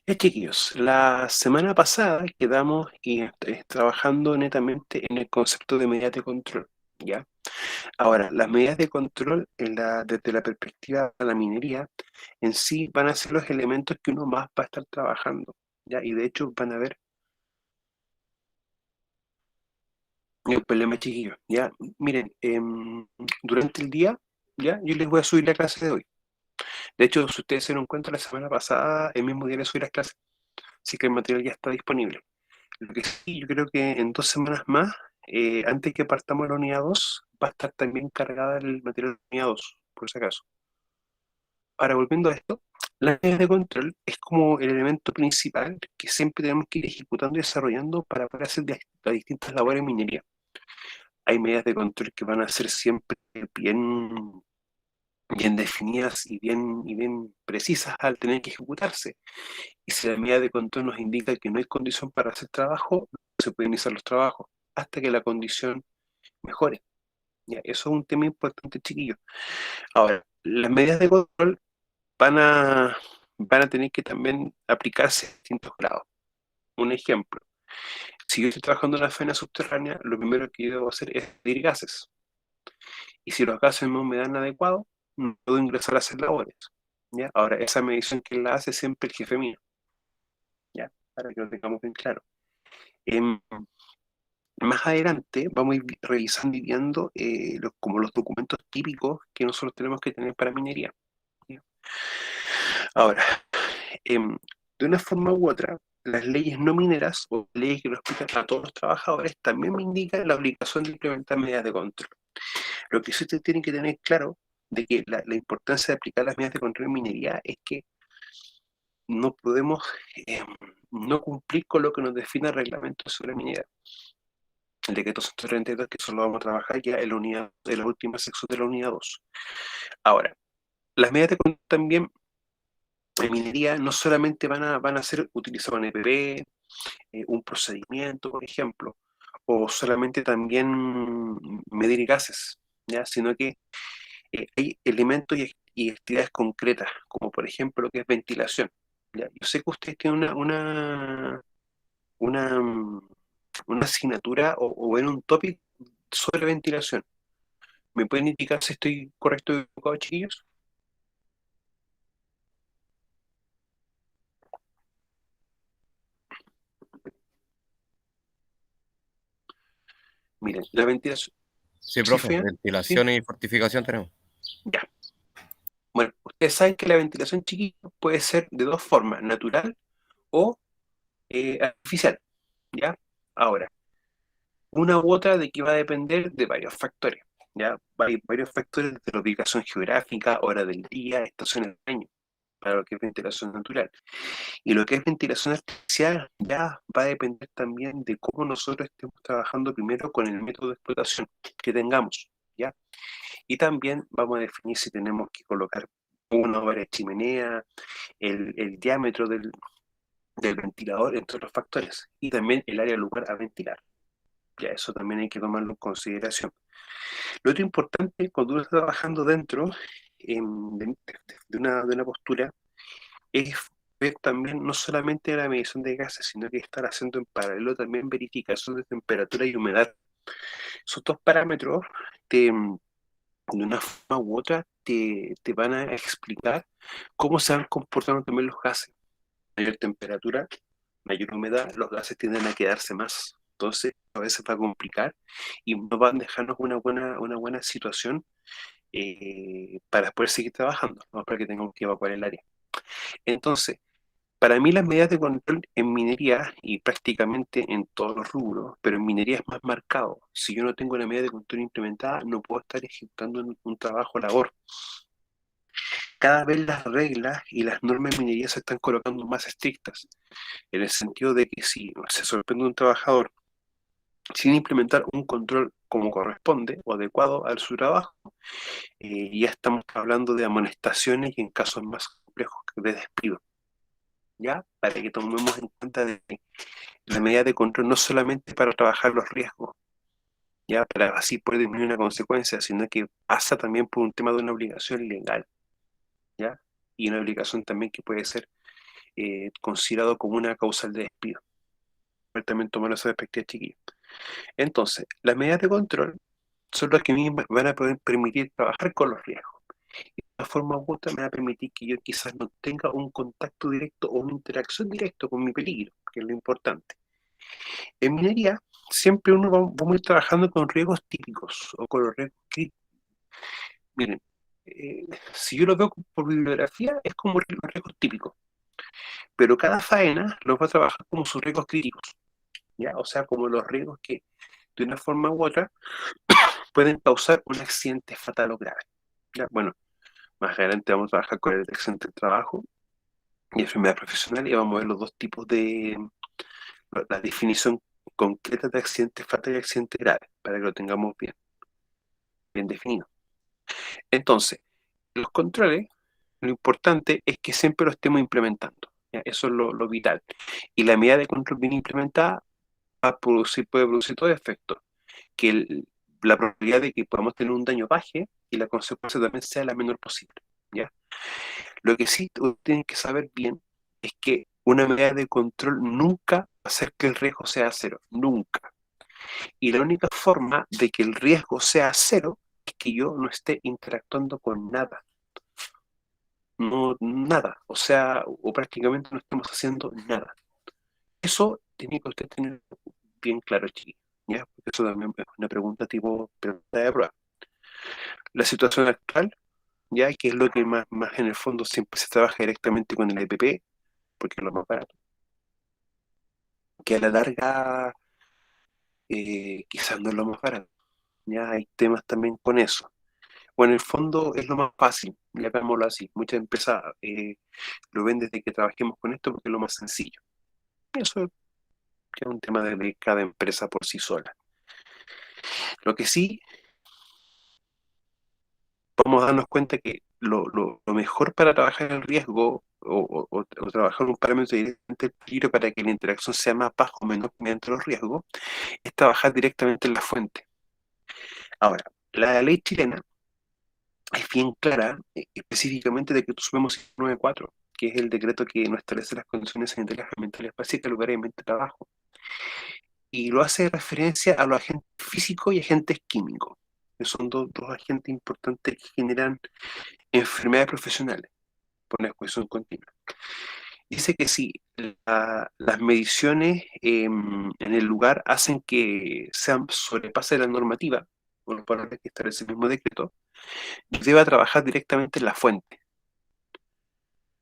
Chiquillos, la semana pasada quedamos trabajando netamente en el concepto de medidas de control, ¿ya? Ahora, las medidas de control desde la perspectiva de la minería en sí van a ser los elementos que uno más va a estar trabajando, ¿ya? Y de hecho van a ver el problema, chiquillos, ¿ya? Miren, durante el día, ¿ya? Yo les voy a subir la clase de hoy. De hecho, si ustedes se dieron cuenta, la semana pasada, el mismo día les subí las clases, así que el material ya está disponible. Lo que sí, yo creo que en 2 semanas más, antes que partamos la unidad 2 va a estar también cargada el material de la unidad 2 por si acaso. Ahora, volviendo a esto, la medidas de control es como el elemento principal que siempre tenemos que ir ejecutando y desarrollando para poder hacer las distintas labores en minería. Hay medidas de control que van a ser siempre bien, bien definidas y bien precisas al tener que ejecutarse. Y si la medida de control nos indica que no hay condición para hacer trabajo, no se pueden iniciar los trabajos hasta que la condición mejore. Ya, eso es un tema importante, chiquillos. Ahora, las medidas de control van a, van a tener que también aplicarse a distintos grados. Un ejemplo, si yo estoy trabajando en una faena subterránea, lo primero que yo debo hacer es medir gases. Y si los gases no me dan adecuado, no puedo ingresar a hacer labores. ¿Ya? Ahora, esa medición que la hace siempre el jefe mío. ¿Ya? Para que lo tengamos bien claro. Em, Más adelante vamos a ir revisando y viendo como los documentos típicos que nosotros tenemos que tener para minería. ¿Ya? Ahora, em, de una forma u otra, las leyes no mineras o leyes que lo explican a todos los trabajadores también me indican la obligación de implementar medidas de control. Lo que sí ustedes tienen que tener claro de que la importancia de aplicar las medidas de control en minería es que no podemos em, no cumplir con lo que nos define el reglamento sobre minería. El decreto 132, que solo vamos a trabajar ya en la unidad, en la última sección de la unidad 2. Ahora, las medidas de control también en minería no solamente van a ser utilizadas en EPP, un procedimiento, por ejemplo, o solamente también medir gases, ¿ya? Sino que hay elementos y actividades concretas, como por ejemplo lo que es ventilación. ¿Ya? Yo sé que ustedes tienen una, mm, una asignatura o ven un topic sobre ventilación. ¿Me pueden indicar si estoy correcto o equivocado, chiquillos? Miren, la ventilación. Sí, ¿Sí, profe, Fabián? ¿Sí? ventilación y fortificación tenemos. Ya. Bueno, ustedes saben que la ventilación, chiquillos, puede ser de dos formas, natural o artificial. ¿Ya? Ahora, una u otra de que va a depender de varios factores. ¿Ya? Hay varios factores de la ubicación geográfica, hora del día, estaciones del año, para lo que es ventilación natural. Y lo que es ventilación artificial ya va a depender también de cómo nosotros estemos trabajando primero con el método de explotación que tengamos, ¿ya? Y también vamos a definir si tenemos que colocar una o varias chimeneas, el diámetro del ventilador, entre otros factores, y también el área lugar a ventilar. Ya eso también hay que tomarlo en consideración. Lo otro importante cuando uno está trabajando dentro de una postura es ver también no solamente la medición de gases, sino que estar haciendo en paralelo también verificación de temperatura y humedad. Esos dos parámetros, de una forma u otra, te van a explicar cómo se van comportando también los gases. Mayor temperatura, mayor humedad, los gases tienden a quedarse más. Entonces, a veces va a complicar y no van a dejarnos una buena situación para poder seguir trabajando, no para que tengamos que evacuar el área. Entonces, para mí las medidas de control en minería y prácticamente en todos los rubros, pero en minería es más marcado. Si yo no tengo una medida de control implementada, no puedo estar ejecutando un trabajo labor. Cada vez las reglas y las normas de minería se están colocando más estrictas, en el sentido de que si se sorprende un trabajador sin implementar un control como corresponde o adecuado a su trabajo, ya estamos hablando de amonestaciones y en casos más complejos de despido. ¿Ya? Para que tomemos en cuenta de la medida de control no solamente para trabajar los riesgos, ya para así poder disminuir una consecuencia, sino que pasa también por un tema de una obligación legal, ya, y una obligación también que puede ser considerado como una causal de despido. También tomar esa perspectiva, chiquillos. Entonces, las medidas de control son las que a mí me van a poder permitir trabajar con los riesgos. Y de una forma u otra me va a permitir que yo quizás no tenga un contacto directo o una interacción directa con mi peligro, que es lo importante. En minería, siempre vamos a ir trabajando con riesgos típicos o con los riesgos críticos. Miren, si yo lo veo por bibliografía, es como los riesgos típicos, pero cada faena los va a trabajar como sus riesgos críticos, ¿ya? O sea, como los riesgos que de una forma u otra pueden causar un accidente fatal o grave, ¿ya? Bueno, más adelante vamos a trabajar con el accidente de trabajo y enfermedad profesional y vamos a ver los dos tipos de la definición concreta de accidente fatal y accidente grave, para que lo tengamos bien definido. Entonces, los controles, lo importante es que siempre lo estemos implementando, ¿ya? Eso es lo vital. Y la medida de control bien implementada puede producir todo efecto, que la probabilidad de que podamos tener un daño baje y la consecuencia también sea la menor posible, ¿ya? Lo que sí tienen que saber bien es que una medida de control nunca va a hacer que el riesgo sea cero, nunca. Y la única forma de que el riesgo sea cero es que yo no esté interactuando con nada. No, nada. O sea, o prácticamente no estamos haciendo nada. Eso tiene que usted tener bien claro, chiquillo, ¿ya? Porque eso también es una pregunta tipo pregunta de prueba. La situación actual, ya que es lo que más en el fondo siempre se trabaja directamente con el EPP, porque es lo más barato, que a la larga quizás no es lo más barato. Ya hay temas también con eso. Bueno, en el fondo es lo más fácil, ya veámoslo así. Muchas empresas lo ven desde que trabajemos con esto porque es lo más sencillo. Eso es un tema de cada empresa por sí sola. Lo que sí, podemos darnos cuenta que lo mejor para trabajar el riesgo o trabajar un parámetro directamente del peligro para que la interacción sea más baja o menor mediante los riesgos, es trabajar directamente en la fuente. Ahora, la ley chilena es bien clara, específicamente de que supemos 94, que es el decreto que nos establece las condiciones sanitarias ambientales básicas, lugar y ambiente de trabajo. Y lo hace referencia a los agentes físicos y agentes químicos, que son dos agentes importantes que generan enfermedades profesionales por una exposición continua. Dice que si las mediciones en el lugar hacen que sean sobrepase la normativa, o los valores que establece el mismo decreto, debe trabajar directamente en la fuente.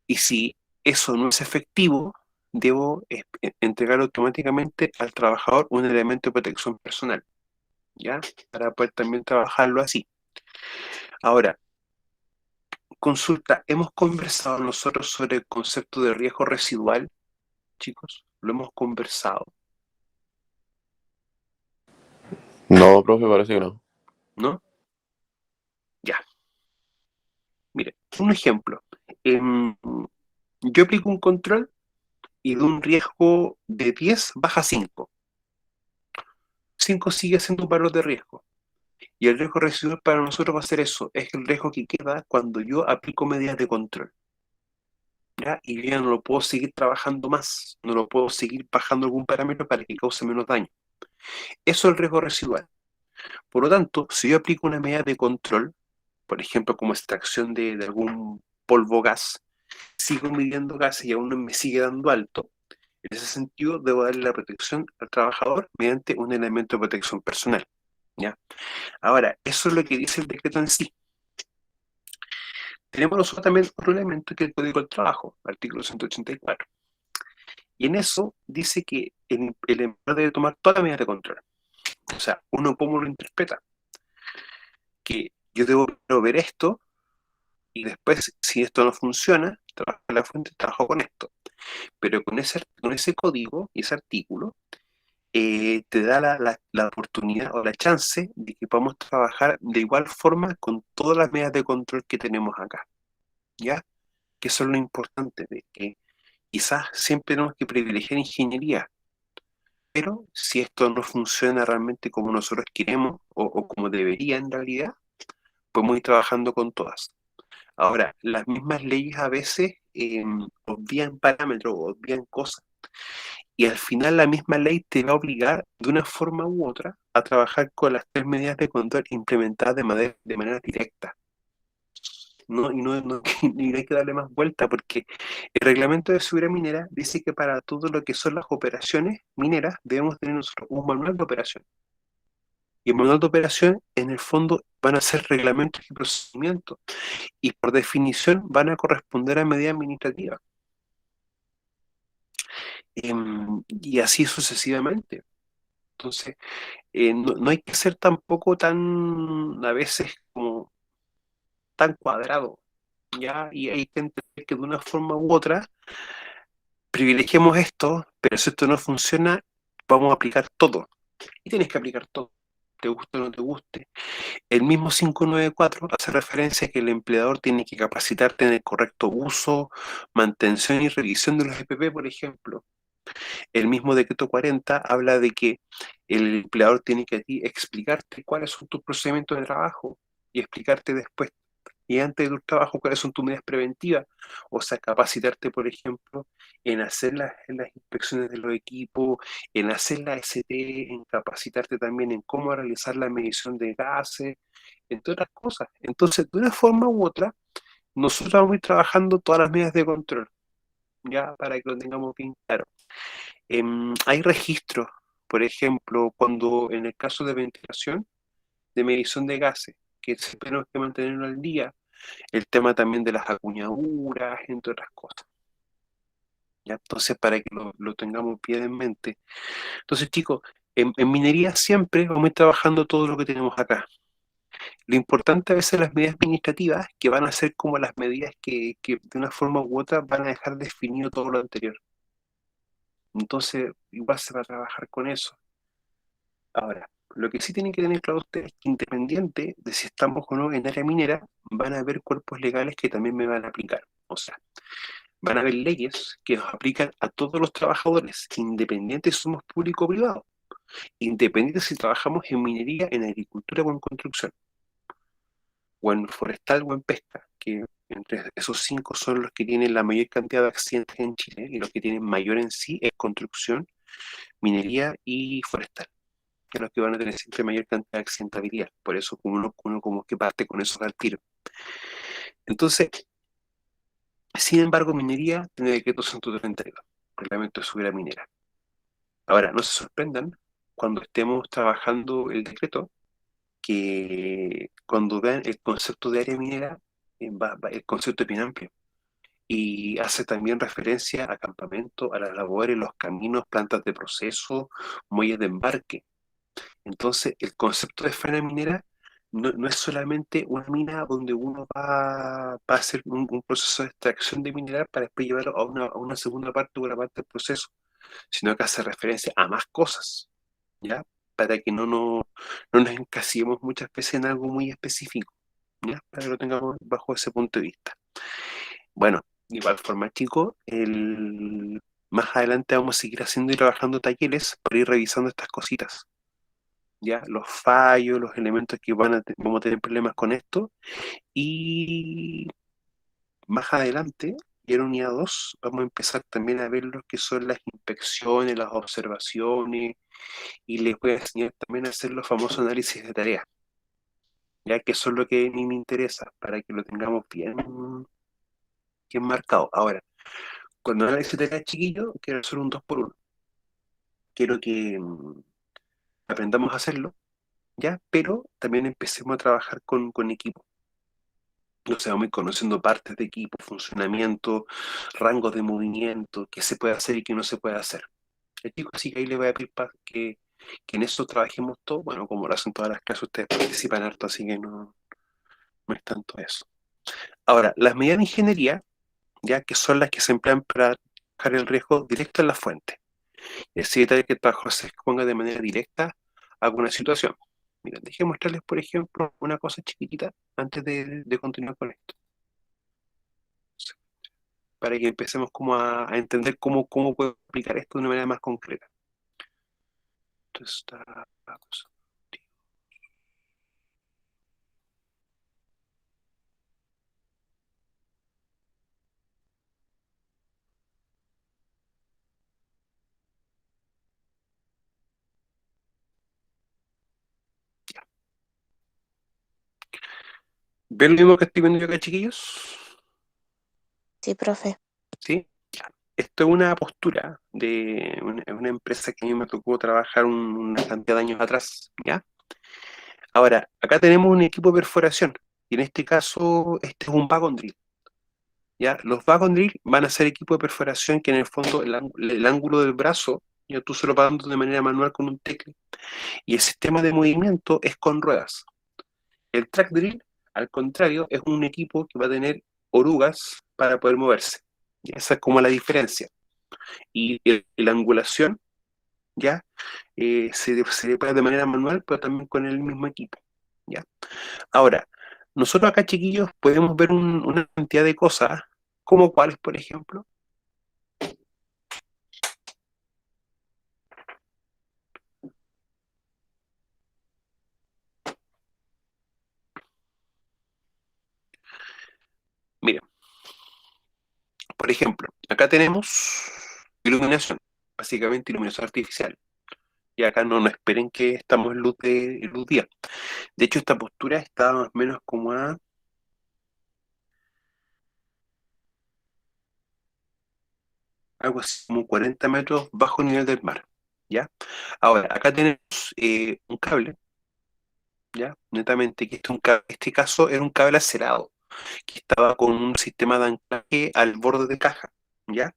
Y si eso no es efectivo, debo entregar automáticamente al trabajador un elemento de protección personal, ¿ya? Para poder también trabajarlo así. Ahora, consulta, ¿hemos conversado nosotros sobre el concepto de riesgo residual, chicos? ¿Lo hemos conversado? No, profe, parece que no. ¿No? Ya. Mire, un ejemplo. Yo aplico un control y de un riesgo de 10 baja a 5. 5 sigue siendo un valor de riesgo. Y el riesgo residual para nosotros va a ser eso, es el riesgo que queda cuando yo aplico medidas de control, ¿ya? Y yo ya no lo puedo seguir trabajando más, no lo puedo seguir bajando algún parámetro para que cause menos daño. Eso es el riesgo residual. Por lo tanto, si yo aplico una medida de control, por ejemplo, como extracción de algún polvo gas, sigo midiendo gases y aún no me sigue dando alto, en ese sentido debo darle la protección al trabajador mediante un elemento de protección personal, ¿ya? Ahora, eso es lo que dice el decreto en sí. Tenemos nosotros también otro elemento que es el Código del Trabajo, artículo 184. Y en eso dice que el empleador debe tomar toda la medida de control. O sea, uno cómo lo interpreta. Que yo debo ver esto y después, si esto no funciona, trabajo en la fuente, trabajo con esto. Pero con ese código y ese artículo, te da la oportunidad o la chance de que podamos trabajar de igual forma con todas las medidas de control que tenemos acá. ¿Ya? Que eso es lo importante, de que quizás siempre tenemos que privilegiar ingeniería, pero si esto no funciona realmente como nosotros queremos o como debería en realidad, podemos ir trabajando con todas. Ahora, las mismas leyes a veces obvían parámetros, obvían cosas. Y al final la misma ley te va a obligar, de una forma u otra, a trabajar con las tres medidas de control implementadas de manera directa. No, y no hay que darle más vuelta porque el reglamento de seguridad minera dice que para todo lo que son las operaciones mineras debemos tener nosotros un manual de operación. Y el manual de operación, en el fondo, van a ser reglamentos y procedimientos. Y por definición van a corresponder a medidas administrativas. Y así sucesivamente. Entonces, no hay que ser tampoco tan, a veces, como tan cuadrado, ¿ya? Y hay que entender que de una forma u otra privilegiemos esto, pero si esto no funciona, vamos a aplicar todo. Y tienes que aplicar todo, te guste o no te guste. El mismo 594 hace referencia a que el empleador tiene que capacitarte en el correcto uso, mantención y revisión de los EPP, por ejemplo. El mismo decreto 40 habla de que el empleador tiene que a ti explicarte cuáles son tus procedimientos de trabajo y explicarte después y antes de tu trabajo cuáles son tus medidas preventivas. O sea, capacitarte, por ejemplo, en hacer en las inspecciones de los equipos, en hacer la ST, en capacitarte también en cómo realizar la medición de gases, entre otras cosas. Entonces, de una forma u otra, nosotros vamos a ir trabajando todas las medidas de control, ya para que lo tengamos bien claro. Hay registros, por ejemplo, cuando en el caso de ventilación, de medición de gases, que tenemos que mantenerlo al día, el tema también de las acuñaduras, entre otras cosas. ¿Ya? Entonces, para que lo tengamos bien en mente. Entonces, chicos, en minería siempre vamos a ir trabajando todo lo que tenemos acá. Lo importante a veces las medidas administrativas, que van a ser como las medidas que de una forma u otra van a dejar definido todo lo anterior. Entonces, igual se va a trabajar con eso. Ahora, lo que sí tienen que tener claro ustedes es que independiente de si estamos o no en área minera, van a haber cuerpos legales que también me van a aplicar. O sea, van a haber leyes que nos aplican a todos los trabajadores, independiente si somos público o privado, independiente si trabajamos en minería, en agricultura o en construcción, o en forestal o en pesca, que entre esos cinco son los que tienen la mayor cantidad de accidentes en Chile, y los que tienen mayor en sí es construcción, minería y forestal, que los que van a tener siempre mayor cantidad de accidentabilidad. Por eso uno como que parte con eso al tiro. Entonces, sin embargo, minería tiene decreto 132, reglamento de seguridad minera. Ahora, no se sorprendan cuando estemos trabajando el decreto, que cuando vean el concepto de área minera, el concepto es bien amplio. Y hace también referencia a campamento, a las labores, los caminos, plantas de proceso, muelles de embarque. Entonces, el concepto de faena minera no es solamente una mina donde uno va a hacer un proceso de extracción de mineral para después llevarlo a una segunda parte o una parte del proceso, sino que hace referencia a más cosas, ¿ya? Para que no nos encasillemos muchas veces en algo muy específico, ¿ya? Para que lo tengamos bajo ese punto de vista. Bueno, de igual forma, chicos, más adelante vamos a seguir haciendo y trabajando talleres para ir revisando estas cositas, ¿ya? Los fallos, los elementos que vamos a tener problemas con esto. Y más adelante, y en unidad 2 vamos a empezar también a ver lo que son las inspecciones, las observaciones, y les voy a enseñar también a hacer los famosos análisis de tareas, ya que eso es lo que a mí me interesa, para que lo tengamos bien marcado. Ahora, cuando análisis de tareas chiquillo, quiero hacer un 2 por 1. Quiero que aprendamos a hacerlo, ¿ya? Pero también empecemos a trabajar con equipo. O sea, vamos a ir conociendo partes de equipo, funcionamiento, rangos de movimiento, qué se puede hacer y qué no se puede hacer. El chico, así que ahí le voy a pedir que en eso trabajemos todo. Bueno, como lo hacen todas las clases, ustedes participan harto, así que no es tanto eso. Ahora, las medidas de ingeniería, ya que son las que se emplean para bajar el riesgo directo en la fuente. Es decir, evitar que el trabajador se exponga de manera directa a alguna situación. Mira, déjenme mostrarles, por ejemplo, una cosa chiquitita antes de continuar con esto, para que empecemos como a entender cómo puedo aplicar esto de una manera más concreta. Entonces, vamos. ¿Ven lo mismo que estoy viendo yo acá, chiquillos? Sí, profe. ¿Sí? Esto es una postura de una empresa que a mí me tocó trabajar una cantidad de años atrás, ¿ya? Ahora, acá tenemos un equipo de perforación, y en este caso, este es un wagon drill, ¿ya? Los wagon drill van a ser equipo de perforación que en el fondo el ángulo del brazo, ya tú se lo vas dando de manera manual con un teclado, y el sistema de movimiento es con ruedas. El track drill, al contrario, es un equipo que va a tener orugas para poder moverse. Y esa es como la diferencia. Y la angulación, ¿ya? Se puede de manera manual, pero también con el mismo equipo, ¿ya? Ahora, nosotros acá, chiquillos, podemos ver una cantidad de cosas, como cuáles, por ejemplo. Miren, por ejemplo, acá tenemos iluminación, básicamente iluminación artificial. Y acá no esperen que estamos en luz día. De hecho, esta postura está más o menos como a algo así como 40 metros bajo el nivel del mar, ¿ya? Ahora, acá tenemos un cable, ¿ya? Netamente, que este caso era un cable acerado, que estaba con un sistema de anclaje al borde de caja, ¿ya?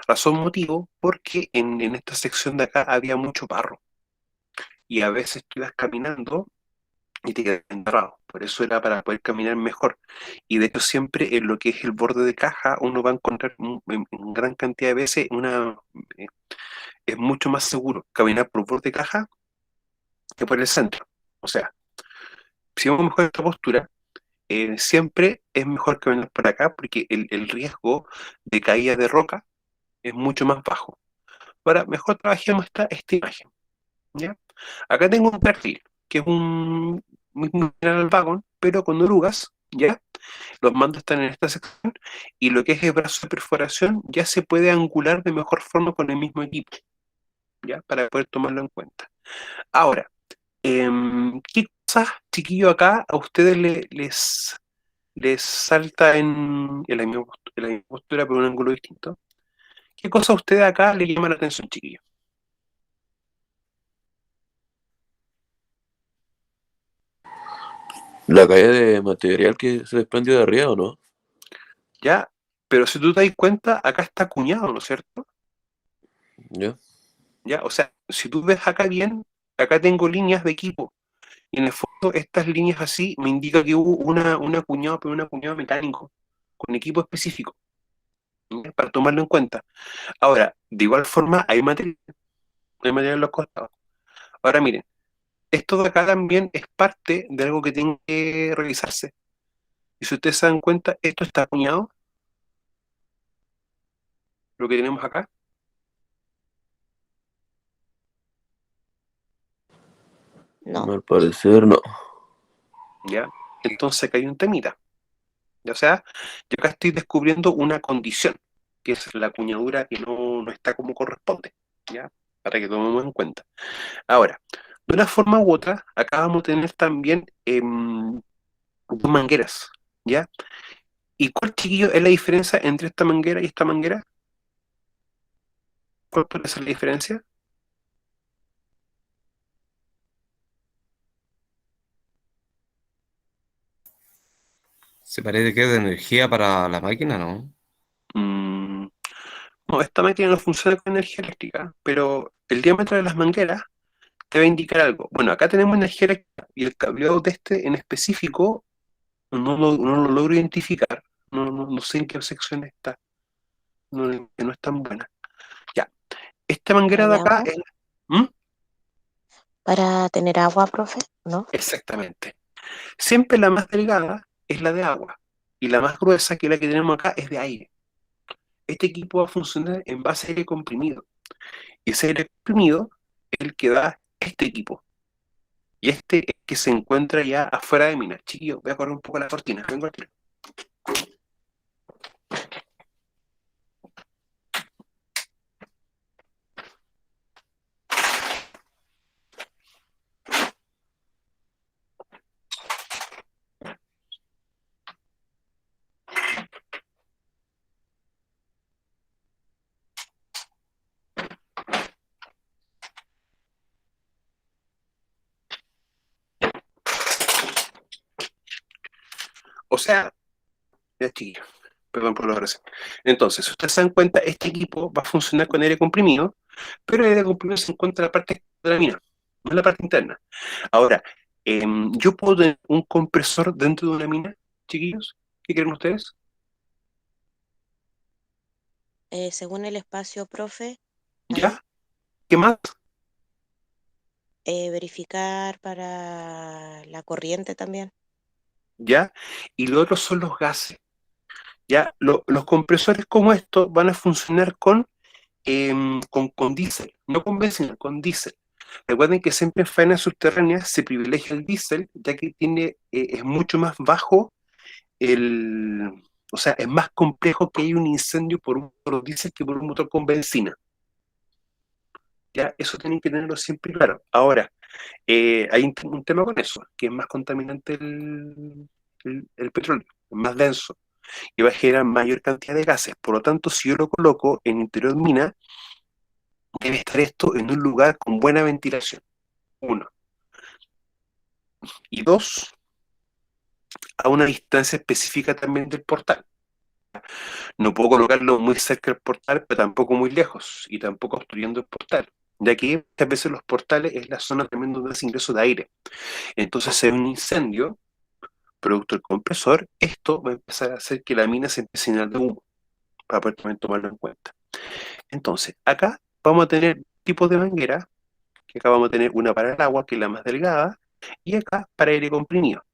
Razón motivo, porque en esta sección de acá había mucho barro, y a veces tú ibas caminando y te quedas enterrado. Por eso era para poder caminar mejor. Y de hecho siempre en lo que es el borde de caja uno va a encontrar en gran cantidad de veces eh, es mucho más seguro caminar por borde de caja que por el centro. O sea, si vamos mejor esta postura, siempre es mejor caminar por acá porque el riesgo de caída de roca es mucho más bajo. Ahora, mejor trabajemos esta imagen, ¿ya? Acá tengo un perfil, que es un mismo General Wagon, pero con orugas, ¿ya? Los mandos están en esta sección y lo que es el brazo de perforación ya se puede angular de mejor forma con el mismo equipo, ¿ya? Para poder tomarlo en cuenta. Ahora, ¿qué cosas, chiquillo, acá a ustedes les salta en la misma postura, pero en un ángulo distinto? ¿Qué cosas a ustedes acá le llaman la atención, chiquillo? La caída de material que se desprendió de arriba, ¿o no? ¿Ya? Pero si tú te das cuenta, acá está acuñado, ¿no es cierto? ¿Ya? ¿Ya? O sea, si tú ves acá bien, acá tengo líneas de equipo. Y en el fondo, estas líneas así me indica que hubo una acuñado, pero un acuñado mecánico, con equipo específico, ¿ya? Para tomarlo en cuenta. Ahora, de igual forma, hay material en los costados. Ahora miren, esto de acá también es parte de algo que tiene que revisarse. Y si ustedes se dan cuenta, esto está acuñado, lo que tenemos acá, No, Al parecer, no. ¿ya? Entonces acá hay un temita. O sea, yo acá estoy descubriendo una condición, que es la cuñadura que no está como corresponde, ¿ya? Para que tomemos en cuenta. Ahora, de una forma u otra, acá vamos a tener también dos mangueras, ¿ya? ¿Y cuál, chiquillo, es la diferencia entre esta manguera y esta manguera? ¿Cuál puede ser la diferencia? Se parece que es de energía para la máquina, ¿no? Mm, no, esta máquina no funciona con energía eléctrica, pero el diámetro de las mangueras te va a indicar algo. Bueno, acá tenemos energía eléctrica y el cableado de este en específico no lo logro identificar. No sé en qué sección está. Que no es tan buena. Ya. Esta manguera ¿hay de acá agua? es. ¿Mm? Para tener agua, profe, ¿no? Exactamente. Siempre la más delgada es la de agua. Y la más gruesa, que es la que tenemos acá, es de aire. Este equipo va a funcionar en base a aire comprimido. Y ese aire comprimido es el que da este equipo. Y este es que se encuentra ya afuera de minas. Chiquillo, voy a correr un poco la cortina. Vengo al tiro. O sea, ya chiquillo, perdón por la oración. Entonces, si ustedes se dan cuenta, este equipo va a funcionar con aire comprimido, pero el aire comprimido se encuentra en la parte de la mina, no en la parte interna. Ahora, yo puedo tener un compresor dentro de una mina, chiquillos, ¿qué creen ustedes? Según el espacio, profe, ¿Ya? ¿Qué más? verificar para la corriente también. ¿Ya? Y lo otro son los gases. ¿Ya? Los compresores como estos van a funcionar con diésel, no con bencina, con diésel. Recuerden que siempre en faenas subterráneas se privilegia el diésel, ya que es mucho más bajo o sea, es más complejo que haya un incendio por un motor diésel que por un motor con benzina. ¿Ya? Eso tienen que tenerlo siempre claro. Ahora, hay un tema con eso, que es más contaminante el petróleo, es más denso y va a generar mayor cantidad de gases. Por lo tanto, si yo lo coloco en interior mina, debe estar esto en un lugar con buena ventilación. Uno. Y dos, a una distancia específica también del portal. No puedo colocarlo muy cerca del portal, pero tampoco muy lejos, y tampoco obstruyendo el portal. Ya que muchas veces los portales es la zona también donde hace ingreso de aire. Entonces, si hay un incendio, producto del compresor, esto va a empezar a hacer que la mina se empiece a llenar de humo, para poder también tomarlo en cuenta. Entonces, acá vamos a tener tipos de manguera, que acá vamos a tener una para el agua, que es la más delgada, y acá para aire comprimido.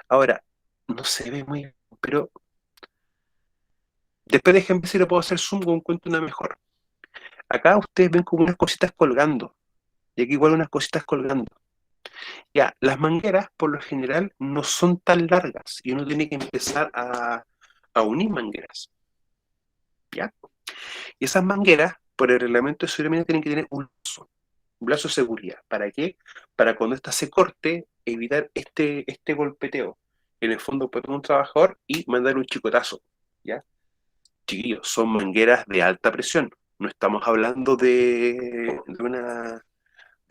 Ahora, no se ve muy bien, pero después déjenme ver si lo puedo hacer zoom o encuentro una mejor. Acá ustedes ven como unas cositas colgando, y aquí igual unas cositas colgando. Ya, las mangueras por lo general no son tan largas y uno tiene que empezar a unir mangueras, ¿ya? Y esas mangueras, por el reglamento de seguridad, tienen que tener un lazo de seguridad. ¿Para qué? Para cuando ésta se corte, evitar este golpeteo. En el fondo puede tomar un trabajador y mandar un chicotazo, ¿ya? Chiquillos, son mangueras de alta presión. No estamos hablando de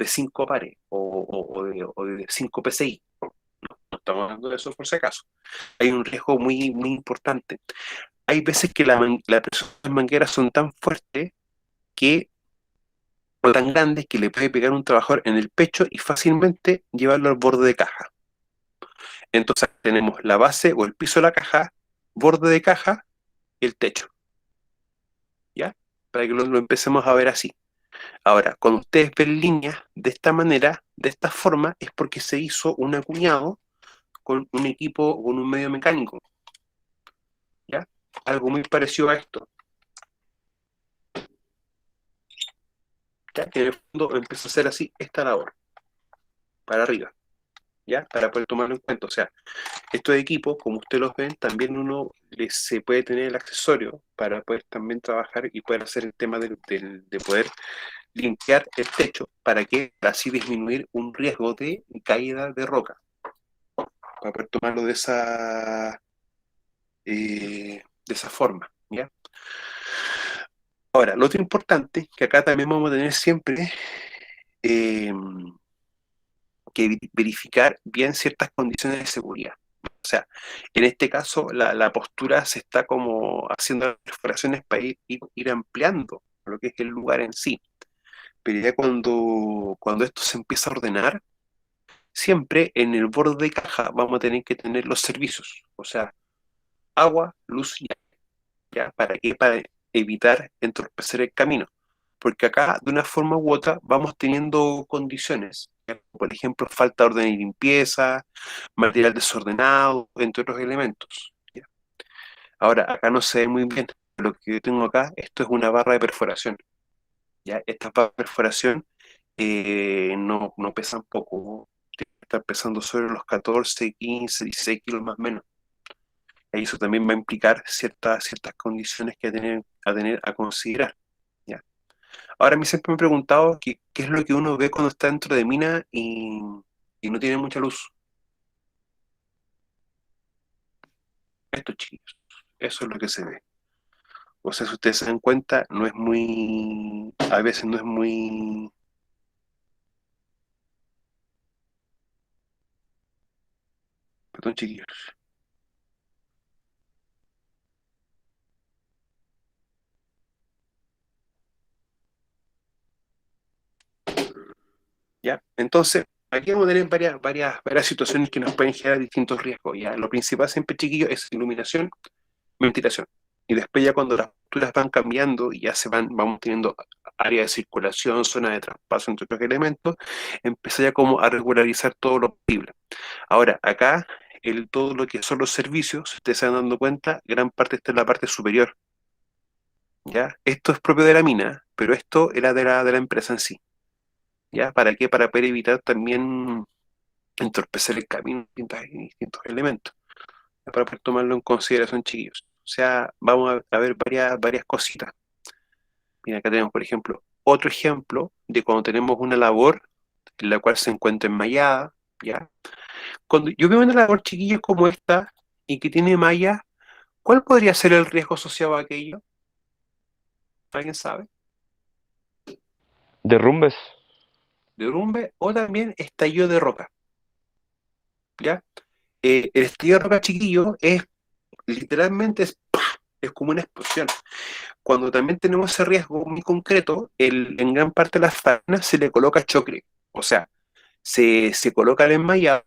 5 pares o de 5 PSI. No estamos hablando de eso por si acaso. Hay un riesgo muy, muy importante. Hay veces que la presión de las mangueras son tan fuertes que, o tan grandes que le puede pegar un trabajador en el pecho y fácilmente llevarlo al borde de caja. Entonces tenemos la base o el piso de la caja, borde de caja y el techo, ¿ya? Para que lo empecemos a ver así. Ahora, cuando ustedes ven líneas de esta manera, de esta forma, es porque se hizo un acuñado con un equipo, con un medio mecánico, ¿ya? Algo muy parecido a esto, ¿ya? Que en el fondo empieza a hacer así esta labor, para arriba, ¿ya? Para poder tomarlo en cuenta. O sea, estos equipos, como ustedes los ven, también se puede tener el accesorio para poder también trabajar y poder hacer el tema de poder limpiar el techo, para así disminuir un riesgo de caída de roca, para poder tomarlo de esa forma, ¿ya? Ahora, lo otro importante, que acá también vamos a tener siempre eh, que verificar bien ciertas condiciones de seguridad. O sea, en este caso la postura se está como haciendo perforaciones para ir ampliando lo que es el lugar en sí. Pero ya cuando esto se empieza a ordenar, siempre en el borde de caja vamos a tener que tener los servicios. O sea, agua, luz y ¿ya? ¿Para qué? Para evitar entorpecer el camino. Porque acá, de una forma u otra, vamos teniendo condiciones. ¿Ya? Por ejemplo, falta de orden y limpieza, material desordenado, entre otros elementos. ¿Ya? Ahora, acá no se ve muy bien. Lo que yo tengo acá, esto es una barra de perforación. ¿Ya? Estas barras de perforación no pesan poco, ¿no? Están pesando sobre los 14, 15, 16 kilos más o menos. Y eso también va a implicar ciertas condiciones que a considerar. ¿Ya? Ahora, a mí siempre me he preguntado qué es lo que uno ve cuando está dentro de mina y no tiene mucha luz. Esto, chicos, eso es lo que se ve. O sea, si ustedes se dan cuenta, a veces no es muy, perdón, chiquillos, ¿ya? Entonces, aquí vamos a tener varias situaciones que nos pueden generar distintos riesgos, ¿ya? Lo principal siempre, chiquillos, es iluminación, ventilación. Y después ya cuando las posturas van cambiando y ya vamos teniendo área de circulación, zona de traspaso entre otros elementos, empieza ya como a regularizar todo lo posible. Ahora, acá, todo lo que son los servicios, si ustedes se van dando cuenta, gran parte está en la parte superior, ¿ya? Esto es propio de la mina, pero esto era de la empresa en sí, ¿ya? ¿Para qué? Para poder evitar también entorpecer el camino en distintos elementos, ¿ya? Para poder tomarlo en consideración, chiquillos. O sea, vamos a ver varias cositas. Mira, acá tenemos, por ejemplo, otro ejemplo de cuando tenemos una labor en la cual se encuentra enmallada, ¿ya? Cuando yo veo una labor, chiquillos, como esta, y que tiene malla, ¿cuál podría ser el riesgo asociado a aquello? ¿Alguien sabe? Derrumbes. Derrumbe o también estallido de roca, ¿ya? El estallido de roca, chiquillo, literalmente es como una explosión. Cuando también tenemos ese riesgo muy concreto, en gran parte de las faenas se le coloca chocre, o sea, se coloca el enmallado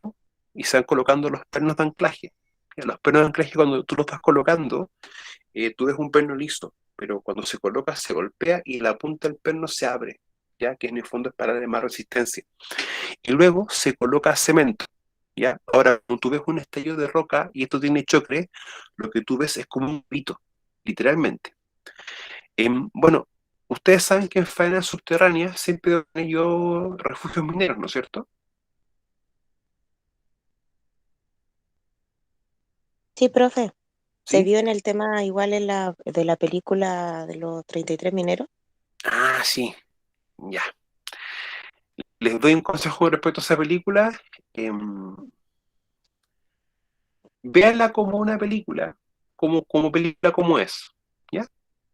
y se van colocando los pernos de anclaje. Los pernos de anclaje, cuando tú los vas colocando, tú ves un perno listo, pero cuando se coloca se golpea y la punta del perno se abre, ya que en el fondo es para darle más resistencia. Y luego se coloca cemento, ¿ya? Ahora, cuando tú ves un estallido de roca y esto tiene chocre, lo que tú ves es como un pito, literalmente. Bueno, ustedes saben que en faenas subterráneas siempre han tenido refugios mineros, ¿no es cierto? Sí, profe. Se ¿Sí? vio en el tema igual de la película de los 33 mineros. Ah, sí, ya. Les doy un consejo con respecto a esa película. Véanla como una película, como película como es, ¿ya?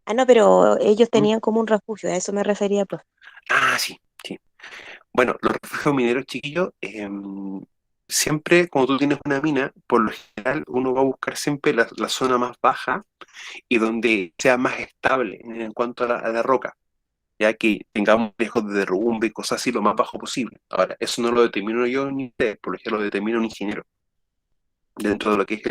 Ah, no, pero ellos ¿Mm? tenían como un refugio, a eso me refería, profe. Ah, sí, sí. Bueno, los refugios mineros, chiquillos, siempre cuando tú tienes una mina, por lo general uno va a buscar siempre la zona más baja y donde sea más estable en cuanto a la roca, ya que tengamos riesgos de derrumbe y cosas así lo más bajo posible. Ahora, eso no lo determino yo ni ustedes, por lo general lo determina un ingeniero, dentro de lo que es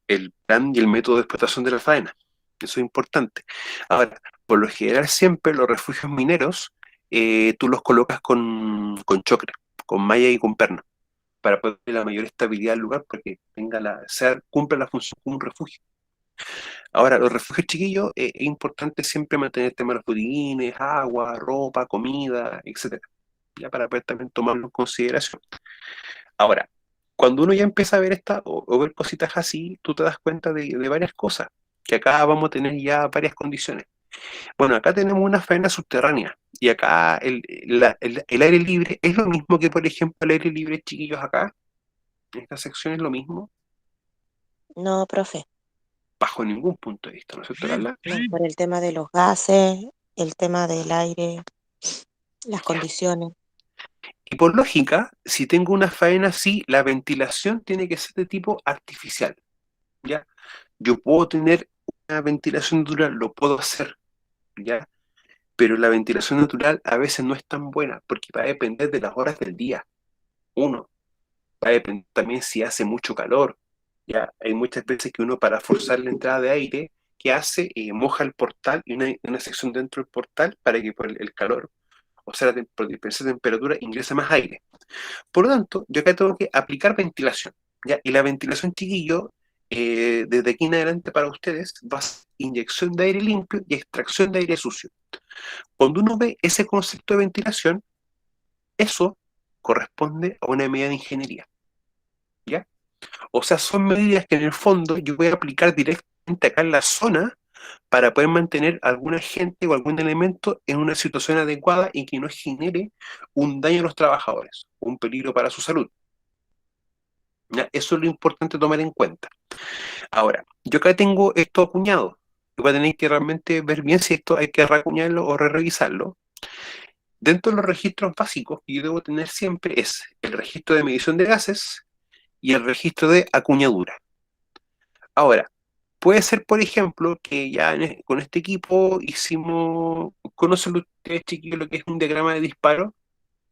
el plan y el método de explotación de la faena. Eso es importante. Ahora, por lo general siempre los refugios mineros tú los colocas con chocra, con malla y con perna, para poder tener la mayor estabilidad del lugar, porque cumpla la función como un refugio. Ahora, los refugios chiquillos, es importante siempre mantener el tema de los botiquines, agua, ropa, comida, etcétera, ya para poder también tomarlo en consideración. Ahora, cuando uno ya empieza a ver o ver cositas así, tú te das cuenta de varias cosas, que acá vamos a tener ya varias condiciones. Bueno, acá tenemos una faena subterránea, y acá el aire libre es lo mismo que, por ejemplo, el aire libre, chiquillos, acá, en esta sección es lo mismo, No, profe, bajo ningún punto de vista, ¿no es cierto, Carla? no, por el tema de los gases, el tema del aire, las Ya. condiciones. Y por lógica, si tengo una faena así, la ventilación tiene que ser de tipo artificial, ¿ya? Yo puedo tener una ventilación natural, lo puedo hacer, ¿ya? Pero la ventilación natural a veces no es tan buena porque va a depender de las horas del día. Uno, va a depender también si hace mucho calor. Ya hay muchas veces que uno para forzar la entrada de aire, ¿qué hace? Moja el portal y una sección dentro del portal para que por el calor, o sea, por diferencia de temperatura, ingrese más aire. Por lo tanto, yo acá tengo que aplicar ventilación, ¿ya? Y la ventilación, chiquillo, desde aquí en adelante para ustedes va a ser inyección de aire limpio y extracción de aire sucio. Cuando uno ve ese concepto de ventilación, eso corresponde a una medida de ingeniería, ¿ya? O sea, son medidas que en el fondo yo voy a aplicar directamente acá en la zona para poder mantener algún agente o algún elemento en una situación adecuada y que no genere un daño a los trabajadores, un peligro para su salud, ¿ya? Eso es lo importante tomar en cuenta. Ahora, yo acá tengo esto acuñado. Voy a tener que realmente ver bien si esto hay que reacuñarlo o revisarlo. Dentro de los registros básicos que yo debo tener siempre es el registro de medición de gases y el registro de acuñadura. Ahora, puede ser, por ejemplo, que ya con este equipo ¿conocen ustedes, chiquillos, lo que es un diagrama de disparo?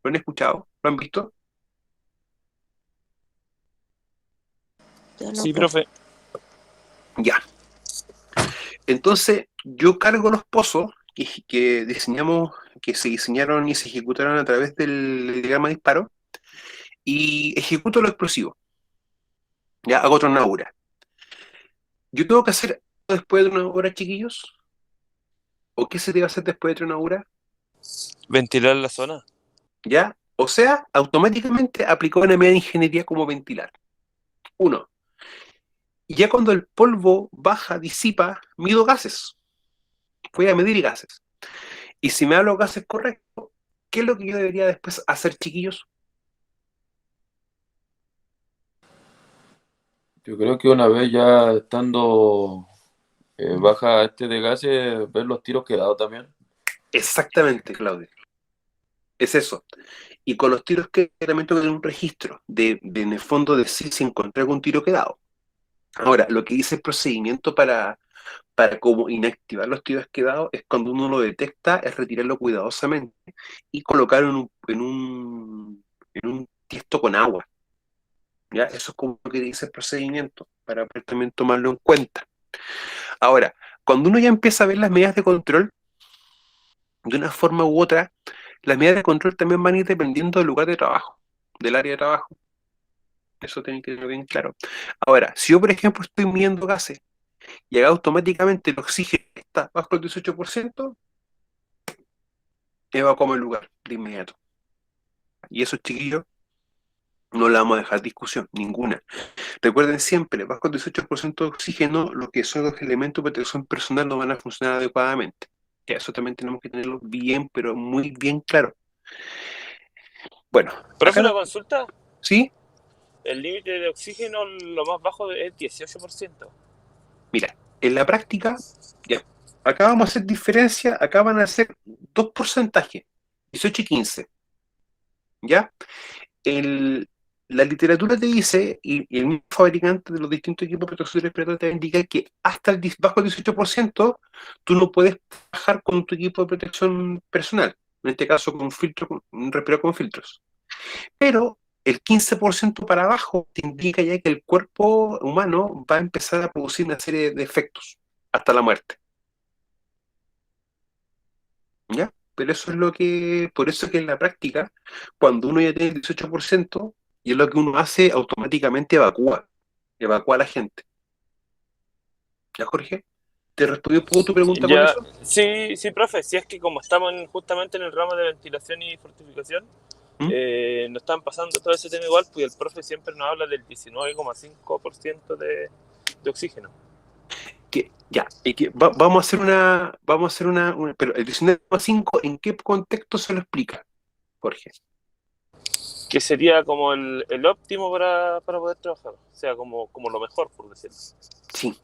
¿Lo han escuchado? ¿Lo han visto? Yo no, Sí, profe. profe. Ya. Entonces, yo cargo los pozos que diseñamos, que se diseñaron y se ejecutaron a través del diagrama de disparo, y ejecuto lo explosivo. Ya, hago tornadura. ¿Yo tengo que hacer después de una hora, chiquillos? ¿O qué se debe hacer después de una hora? Ventilar la zona. ¿Ya? O sea, automáticamente aplicó una medida de ingeniería como ventilar. Uno. Y ya cuando el polvo baja, disipa, mido gases. Voy a medir gases. Y si me da los gases correctos, ¿qué es lo que yo debería después hacer, chiquillos? Yo creo que una vez ya estando baja este de gases, ver los tiros quedados también. Exactamente, Claudio. Es eso. Y con los tiros que también tengo que tener un registro de en el fondo decir si encontré algún tiro quedado. Ahora, lo que dice el procedimiento para cómo inactivar los tiros quedados es cuando uno lo detecta, es retirarlo cuidadosamente y colocarlo en un tiesto con agua. ¿Ya? Eso es como lo que dice el procedimiento, para poder también tomarlo en cuenta. Ahora, cuando uno ya empieza a ver las medidas de control, de una forma u otra, las medidas de control también van a ir dependiendo del lugar de trabajo, del área de trabajo. Eso tiene que quedar bien claro. Ahora, si yo, por ejemplo, estoy midiendo gases y acá automáticamente el oxígeno está bajo el 18%, evacuamos el lugar de inmediato. Y eso, chiquillos, no le vamos a dejar discusión, ninguna. Recuerden siempre, bajo el 18% de oxígeno, lo que son los elementos de protección personal no van a funcionar adecuadamente. Ya, eso también tenemos que tenerlo bien, pero muy bien claro. Bueno, Profe, acá, una consulta. ¿sí? El límite de oxígeno, lo más bajo es 18%. Mira, en la práctica, ya, acá vamos a hacer diferencia, acá van a ser dos porcentajes, 18 y 15, ¿ya? El, la literatura te dice, y el mismo fabricante de los distintos equipos de protección respiratoria te indica que hasta bajo el 18% tú no puedes trabajar con tu equipo de protección personal, en este caso con un filtro, un respirador con filtros. Pero el 15% para abajo te indica ya que el cuerpo humano va a empezar a producir una serie de efectos hasta la muerte. ¿Ya? Pero eso es por eso es que en la práctica, cuando uno ya tiene el 18%, y es lo que uno hace, automáticamente evacúa a la gente. ¿Ya, Jorge? ¿Te respondí un poco tu pregunta con Ya, eso? sí, sí, profe. Si es que como estamos justamente en el ramo de ventilación y fortificación, ¿Mm? nos están pasando todo ese tema igual, pues el profe siempre nos habla del 19,5% de oxígeno. Ya, vamos a hacer pero el 19,5, ¿en qué contexto se lo explica, Jorge? Que sería como el óptimo para poder trabajar. O sea, como lo mejor, por decirlo. Sí.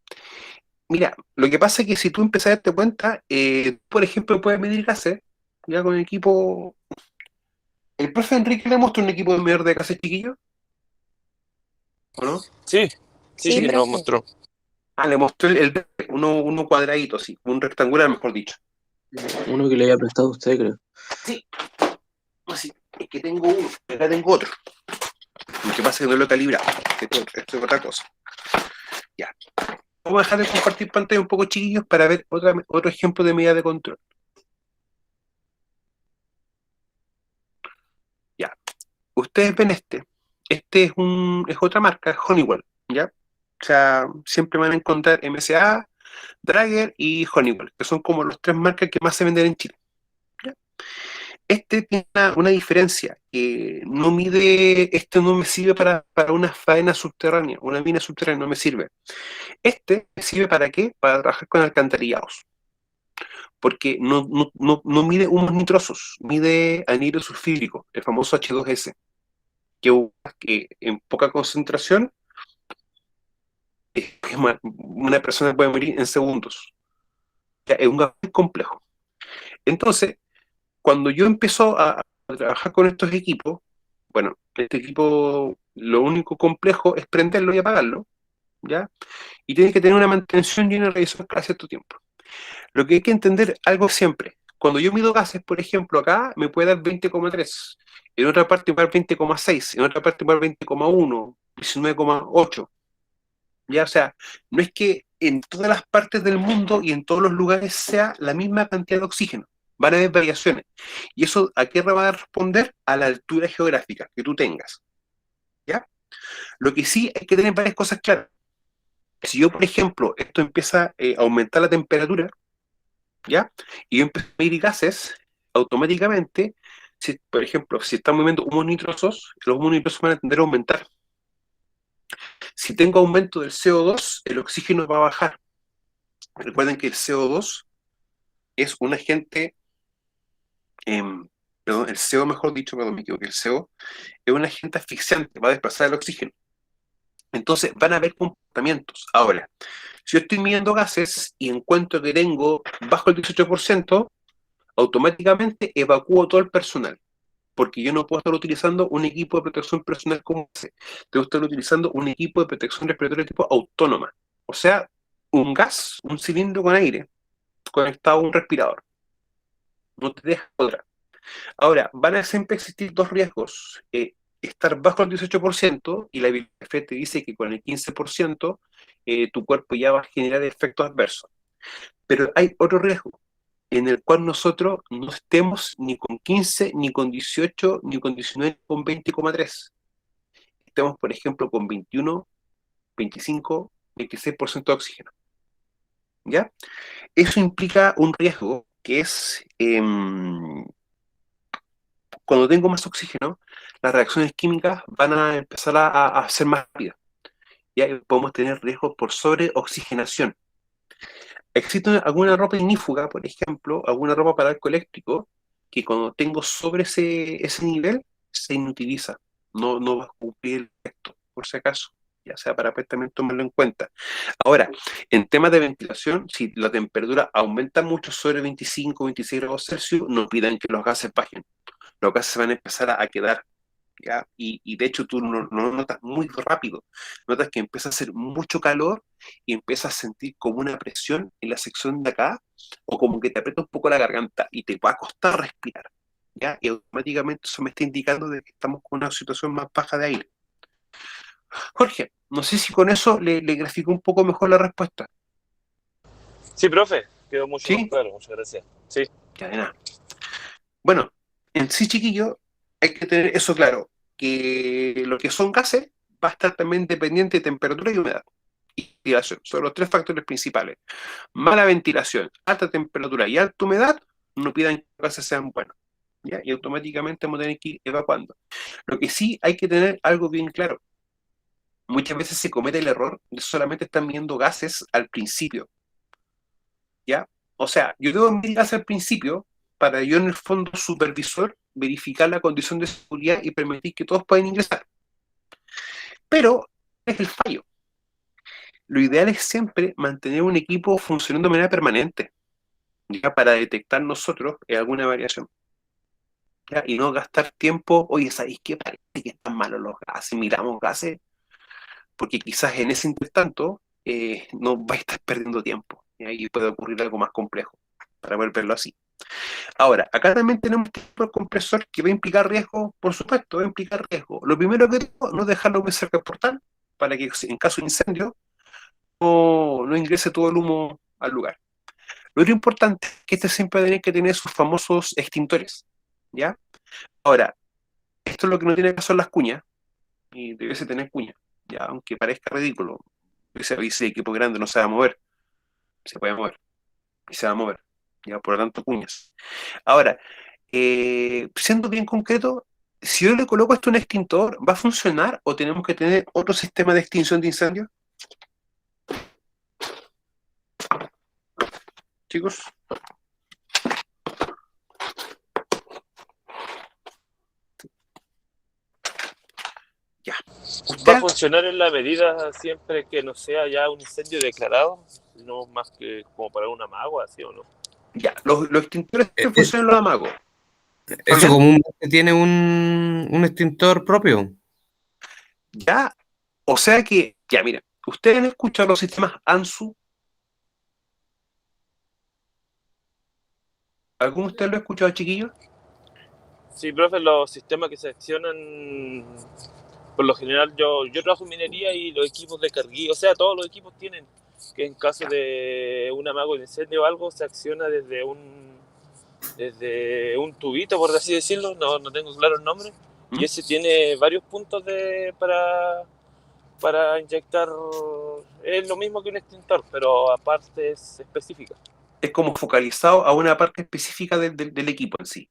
Mira, lo que pasa es que si tú empiezas a darte cuenta, por ejemplo, puedes medir gases, ya con el equipo. ¿El profe Enrique le mostró un equipo de medidor de gases, chiquillo? ¿O no? Sí, sí, Sí, sí, nos profe. mostró. Ah, le mostró uno cuadradito, así, un rectangular, mejor dicho. Uno que le había prestado a usted, creo. Sí, así, es que tengo uno, acá tengo otro. Lo que pasa es que no lo he calibrado, esto es otra cosa. Ya. Vamos a dejar de compartir pantalla un poco, chiquillos, para ver otro ejemplo de medida de control. Ya. Ustedes ven este. Este es otra marca, es Honeywell, ¿ya? O sea, siempre van a encontrar MSA, Draeger y Honeywell, que son como las tres marcas que más se venden en Chile. ¿Ya? Este tiene una diferencia, que este no me sirve para una faena subterránea, una mina subterránea no me sirve. Este me sirve ¿para qué? Para trabajar con alcantarillados, porque no mide humos nitrosos, mide anhidro sulfídrico, el famoso H2S, que en poca concentración una persona puede morir en segundos. Ya, es un gas muy complejo. Entonces, cuando yo empiezo a trabajar con estos equipos, bueno, este equipo lo único complejo es prenderlo y apagarlo, ¿ya? Y tiene que tener una mantención y una revisión cada cierto tiempo. Lo que hay que entender algo siempre, cuando yo mido gases, por ejemplo, acá me puede dar 20,3, en otra parte me puede dar 20,6, en otra parte me puede dar 20,1, 19,8. Ya, o sea, no es que en todas las partes del mundo y en todos los lugares sea la misma cantidad de oxígeno. Van a haber variaciones. ¿Y eso a qué va a responder? A la altura geográfica que tú tengas. ¿Ya? Lo que sí hay que tener varias cosas claras. Si yo, por ejemplo, esto empieza a aumentar la temperatura, ¿ya? Y yo empiezo a medir gases, automáticamente, si, por ejemplo, si estamos viendo humos nitrosos, los humos nitrosos van a tender a aumentar. Si tengo aumento del CO2, el oxígeno va a bajar. Recuerden que el CO2 es un agente, perdón, el CO, mejor dicho, perdón, me equivoqué, el CO es un agente asfixiante, va a desplazar el oxígeno. Entonces van a haber comportamientos. Ahora, si yo estoy midiendo gases y encuentro que tengo bajo el 18%, automáticamente evacúo todo el personal, porque yo no puedo estar utilizando un equipo de protección personal como ese. Debo estar utilizando un equipo de protección respiratoria tipo autónoma. O sea, un gas, un cilindro con aire conectado a un respirador. No te deja otra. Ahora, van a siempre existir dos riesgos. Estar bajo el 18% y la bibliografía te dice que con el 15% tu cuerpo ya va a generar efectos adversos. Pero hay otro riesgo en el cual nosotros no estemos ni con 15, ni con 18, ni con 19, ni con 20,3. Estemos, por ejemplo, con 21, 25, 26% de oxígeno. ¿Ya? Eso implica un riesgo que es, cuando tengo más oxígeno, las reacciones químicas van a empezar a ser más rápidas. Ya podemos tener riesgos por sobreoxigenación. Existe alguna ropa ignífuga, por ejemplo, alguna ropa para arco eléctrico, que cuando tengo sobre ese nivel, se inutiliza. No va a cumplir el efecto, por si acaso. Ya sea para también tomarlo en cuenta. Ahora, en temas de ventilación, si la temperatura aumenta mucho sobre 25, 26 grados Celsius, no pidan que los gases bajen. Los gases van a empezar a quedar. ¿Ya? Y de hecho tú no lo notas muy rápido. Notas que empieza a hacer mucho calor y empiezas a sentir como una presión en la sección de acá, o como que te aprieta un poco la garganta y te va a costar respirar. ¿Ya? Y automáticamente eso me está indicando de que estamos con una situación más baja de aire. Jorge, no sé si con eso le grafico un poco mejor la respuesta. Sí, profe, quedó mucho más ¿Sí? claro, muchas gracias. Sí. Ya de nada. Bueno, en sí, chiquillo, hay que tener eso claro, que lo que son gases va a estar también dependiente de temperatura y humedad. Y ventilación, son los tres factores principales. Mala ventilación, alta temperatura y alta humedad, no pidan que los gases sean buenos. ¿Ya? Y automáticamente vamos a tener que ir evacuando. Lo que sí hay que tener algo bien claro. Muchas veces se comete el error de solamente estar midiendo gases al principio. ¿Ya? O sea, yo debo medir gases al principio para yo en el fondo supervisor verificar la condición de seguridad y permitir que todos puedan ingresar. Pero es el fallo. Lo ideal es siempre mantener un equipo funcionando de manera permanente, ¿ya? Para detectar nosotros alguna variación, ¿ya? Y no gastar tiempo, oye, ¿sabéis qué? Parece que están malos los gases, miramos gases, porque quizás en ese intertanto no vais a estar perdiendo tiempo, ¿ya? Y puede ocurrir algo más complejo, para poder verlo así. Ahora, acá también tenemos un compresor que va a implicar riesgo, por supuesto, va a implicar riesgo. Lo primero que tengo, no dejarlo muy cerca del portal, para que en caso de incendio no ingrese todo el humo al lugar. Lo otro importante es que este siempre va a tener que tener sus famosos extintores, ¿ya? Ahora, esto es lo que no tiene que hacer las cuñas, y debiese tener cuñas, ya, aunque parezca ridículo. Ese equipo grande no se va a mover, se puede mover, y se va a mover, ya, por lo tanto, cuñas. Ahora, siendo bien concreto, si yo le coloco esto a un extintor, ¿va a funcionar o tenemos que tener otro sistema de extinción de incendios? Chicos. Ya. ¿Va a funcionar en la medida siempre que no sea ya un incendio declarado? No más que como para una magua, ¿sí o no? Ya, los extintores funcionan los amagos. Eso comúnmente tiene un extintor propio. Ya, o sea que, ya mira, ustedes han escuchado los sistemas ANSU. ¿Alguno de ustedes lo ha escuchado, chiquillos? Sí, profe, los sistemas que se accionan, por lo general yo trabajo en minería y los equipos de carguillo, o sea, todos los equipos tienen que en caso de un amago de incendio o algo se acciona desde un tubito, por así decirlo, no tengo claro el nombre, y ese tiene varios puntos para inyectar, es lo mismo que un extintor, pero a partes específicas. Es como focalizado a una parte específica del equipo en sí.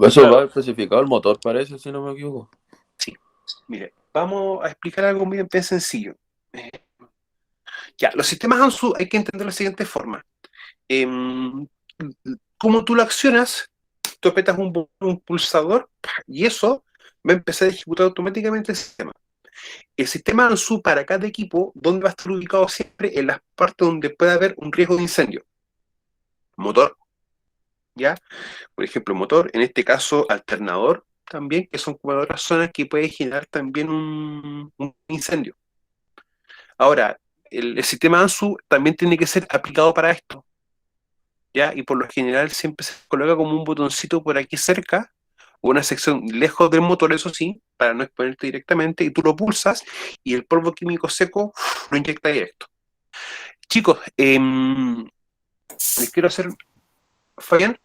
Eso Claro. va especificado el motor, parece, si no me equivoco. Sí. Mire, vamos a explicar algo muy bien sencillo. Ya, los sistemas ANSU hay que entender de la siguiente forma. Como tú lo accionas, tú apretas un pulsador y eso va a empezar a ejecutar automáticamente el sistema. El sistema ANSU para cada equipo, ¿dónde va a estar ubicado siempre? En las partes donde pueda haber un riesgo de incendio. Motor, ¿ya? Por ejemplo, motor, en este caso alternador también, que son como otras zonas que puede generar también un incendio. Ahora, el sistema ANSU también tiene que ser aplicado para esto, ¿ya? Y por lo general siempre se coloca como un botoncito por aquí cerca, o una sección lejos del motor, eso sí, para no exponerte directamente, y tú lo pulsas y el polvo químico seco lo inyecta directo. Chicos, les quiero hacer... Fabián,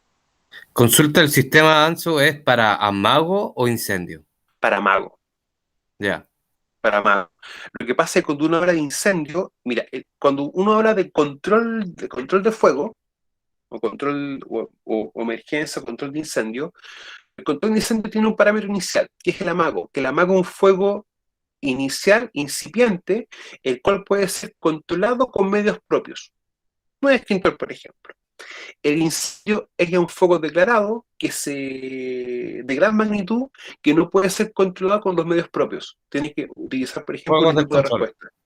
Consulta, ¿el sistema ANSU es para amago o incendio? para mago. Ya. Para mago. Lo que pasa es que cuando uno habla de incendio, mira, cuando uno habla de control de fuego, o control o emergencia, o control de incendio, el control de incendio tiene un parámetro inicial, que es el amago, que el amago es un fuego inicial, incipiente, el cual puede ser controlado con medios propios. No es extintor, por ejemplo. El incendio es ya un fuego declarado de gran magnitud que no puede ser controlado con los medios propios. Tienes que utilizar, por ejemplo, Fuegos un de equipo de control. respuesta.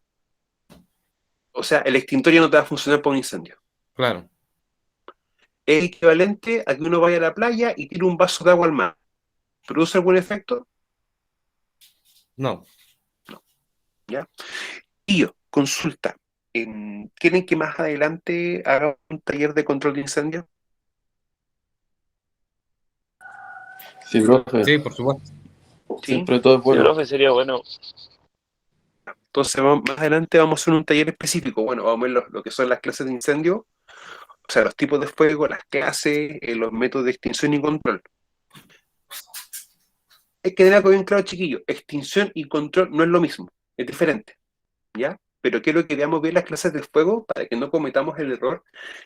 O sea, el extintor ya no te va a funcionar para un incendio. Claro. Es equivalente a que uno vaya a la playa y tire un vaso de agua al mar. ¿Produce algún efecto? No. ¿Ya? Y yo, consulta. ¿Quieren que más adelante haga un taller de control de incendio? Sí, profe. Sí, por supuesto. ¿Sí? Siempre todo es Sí, bueno. profe, sería bueno. Entonces, más adelante vamos a hacer un taller específico. Bueno, vamos a ver lo que son las clases de incendio, o sea, los tipos de fuego, las clases, los métodos de extinción y control. Hay que tener algo bien claro, chiquillos. Extinción y control no es lo mismo, es diferente, ¿ya? Pero quiero que veamos bien las clases de fuego para que no cometamos el error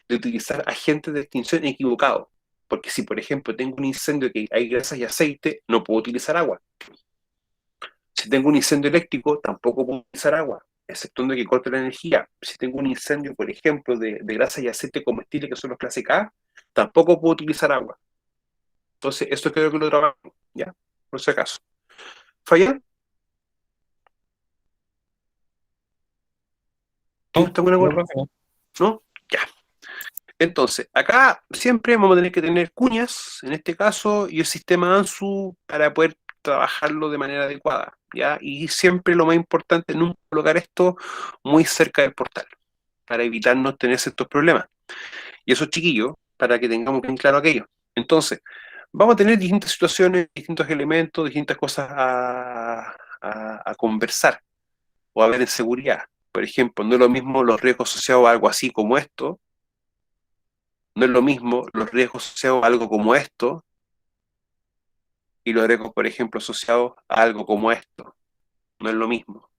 de utilizar agentes de extinción equivocados. Porque si, por ejemplo, tengo un incendio que hay grasas y aceite, no puedo utilizar agua. Si tengo un incendio eléctrico, tampoco puedo utilizar agua, exceptuando que corte la energía. Si tengo un incendio, por ejemplo, de grasa y aceite comestible, que son los clase K, tampoco puedo utilizar agua. Entonces, esto creo que lo trabajo, ¿ya? Por si acaso. ¿Fabián? ¿Tú estás de acuerdo? ¿No? Ya. Entonces, acá siempre vamos a tener que tener cuñas, en este caso, y el sistema ANSU para poder trabajarlo de manera adecuada, ¿ya? Y siempre lo más importante es nunca colocar esto muy cerca del portal, para evitarnos tener estos problemas. Y eso, chiquillos, para que tengamos bien claro aquello. Entonces, vamos a tener distintas situaciones, distintos elementos, distintas cosas a conversar o a ver en seguridad. Por ejemplo, no es lo mismo los riesgos asociados a algo así como esto, no es lo mismo los riesgos asociados a algo como esto y los riesgos, por ejemplo, asociados a algo como esto. No es lo mismo,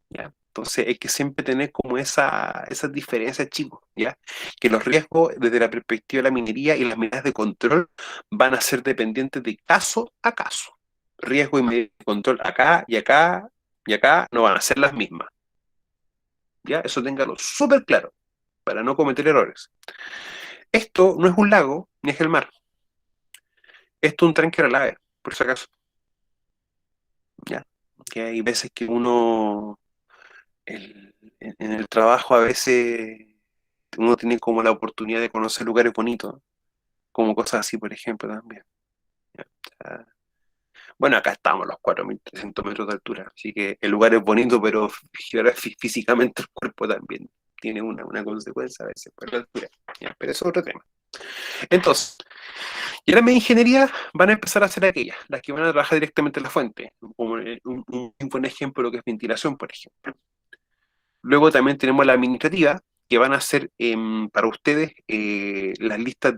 ¿ya? Entonces hay que siempre tener como esas diferencias, chicos, ¿ya? Que los riesgos desde la perspectiva de la minería y las medidas de control van a ser dependientes de caso a caso. Riesgo y medidas de control acá y acá y acá no van a ser las mismas, ¿ya? Eso téngalo súper claro para no cometer errores. Esto no es un lago ni es el mar. Esto es un tranque relave, por si acaso. ¿Ya? Que hay veces que uno, en el trabajo a veces uno tiene como la oportunidad de conocer lugares bonitos, como cosas así, por ejemplo, también. ¿Ya? O sea, bueno, acá estamos a los 4.300 metros de altura, así que el lugar es bonito, pero físicamente el cuerpo también tiene una consecuencia a veces por la altura. ¿Ya? Pero eso es otro tema. Entonces, y las medias de ingeniería van a empezar a ser aquellas, las que van a trabajar directamente en la fuente, como un buen ejemplo de lo que es ventilación, por ejemplo. Luego también tenemos la administrativa, que van a ser para ustedes las listas